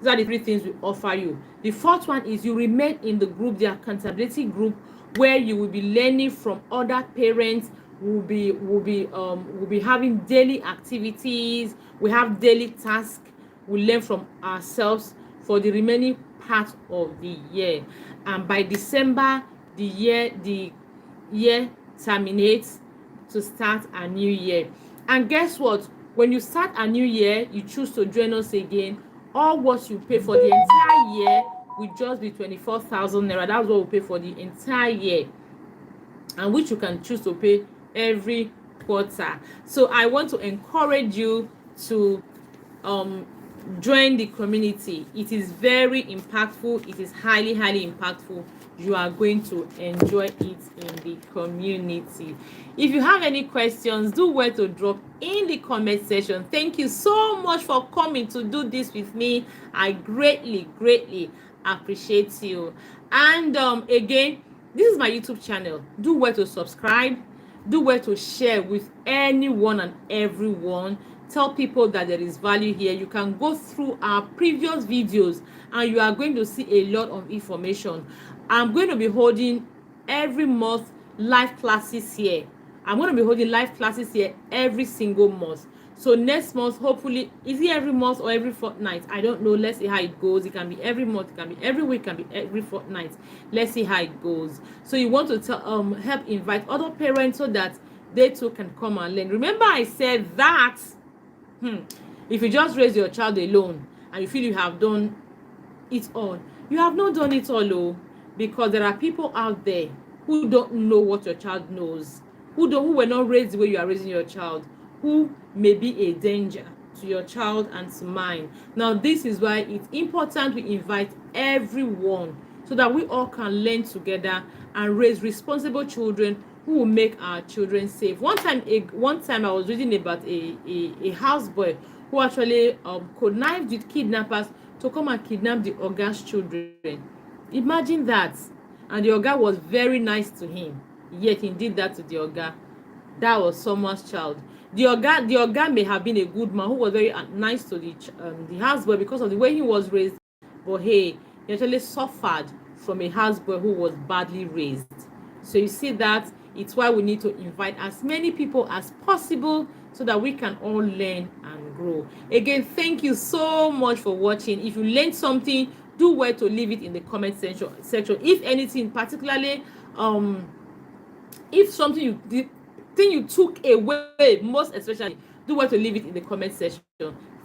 These are the 3 things we offer you. The 4th one is you remain in the group, the accountability group, where you will be learning from other parents. We'll be having daily activities. We have daily tasks. We learn from ourselves for the remaining part of the year. And by December, the year terminates to start a new year. And guess what? When you start a new year, you choose to join us again. All what you pay for the entire year will just be 24,000 naira. That's what we pay for the entire year, and which you can choose to pay every quarter. So I want to encourage you to join the community. It is very impactful. It is highly impactful. You are going to enjoy it in the community. If you have any questions, do well to drop in the comment section. Thank you so much for coming to do this with me. I greatly appreciate you. And again, this is my YouTube channel. Do well to subscribe. Do well to share with anyone and everyone. Tell people that there is value here. You can go through our previous videos and you are going to see a lot of information. I'm going to be holding every month live classes here. I'm going to be holding live classes here every single month. So next month, hopefully, is it every month or every fortnight? I don't know. Let's see how it goes. It can be every month, it can be every week, it can be every fortnight. Let's see how it goes. So you want to help invite other parents so that they too can come and learn. Remember, I said that if you just raise your child alone and you feel you have done it all, you have not done it all, because there are people out there who don't know what your child knows. who were not raised the way you are raising your child, who may be a danger to your child and to mine. Now, this is why it's important we invite everyone so that we all can learn together and raise responsible children who will make our children safe. One time I was reading about a houseboy who actually connived with kidnappers to come and kidnap the oga's children. Imagine that. And the oga was very nice to him, yet he did that to the oga. That was someone's child. The oga may have been a good man who was very nice to the houseboy because of the way he was raised, but hey, he actually suffered from a houseboy who was badly raised. So you see that it's why we need to invite as many people as possible so that we can all learn and grow. Again, thank you so much for watching. If you learned something, do well to leave it in the comment section. If anything, particularly if something you took away, most especially, do well to leave it in the comment section.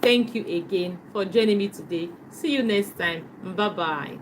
Thank you again for joining me today. See you next time. Bye bye.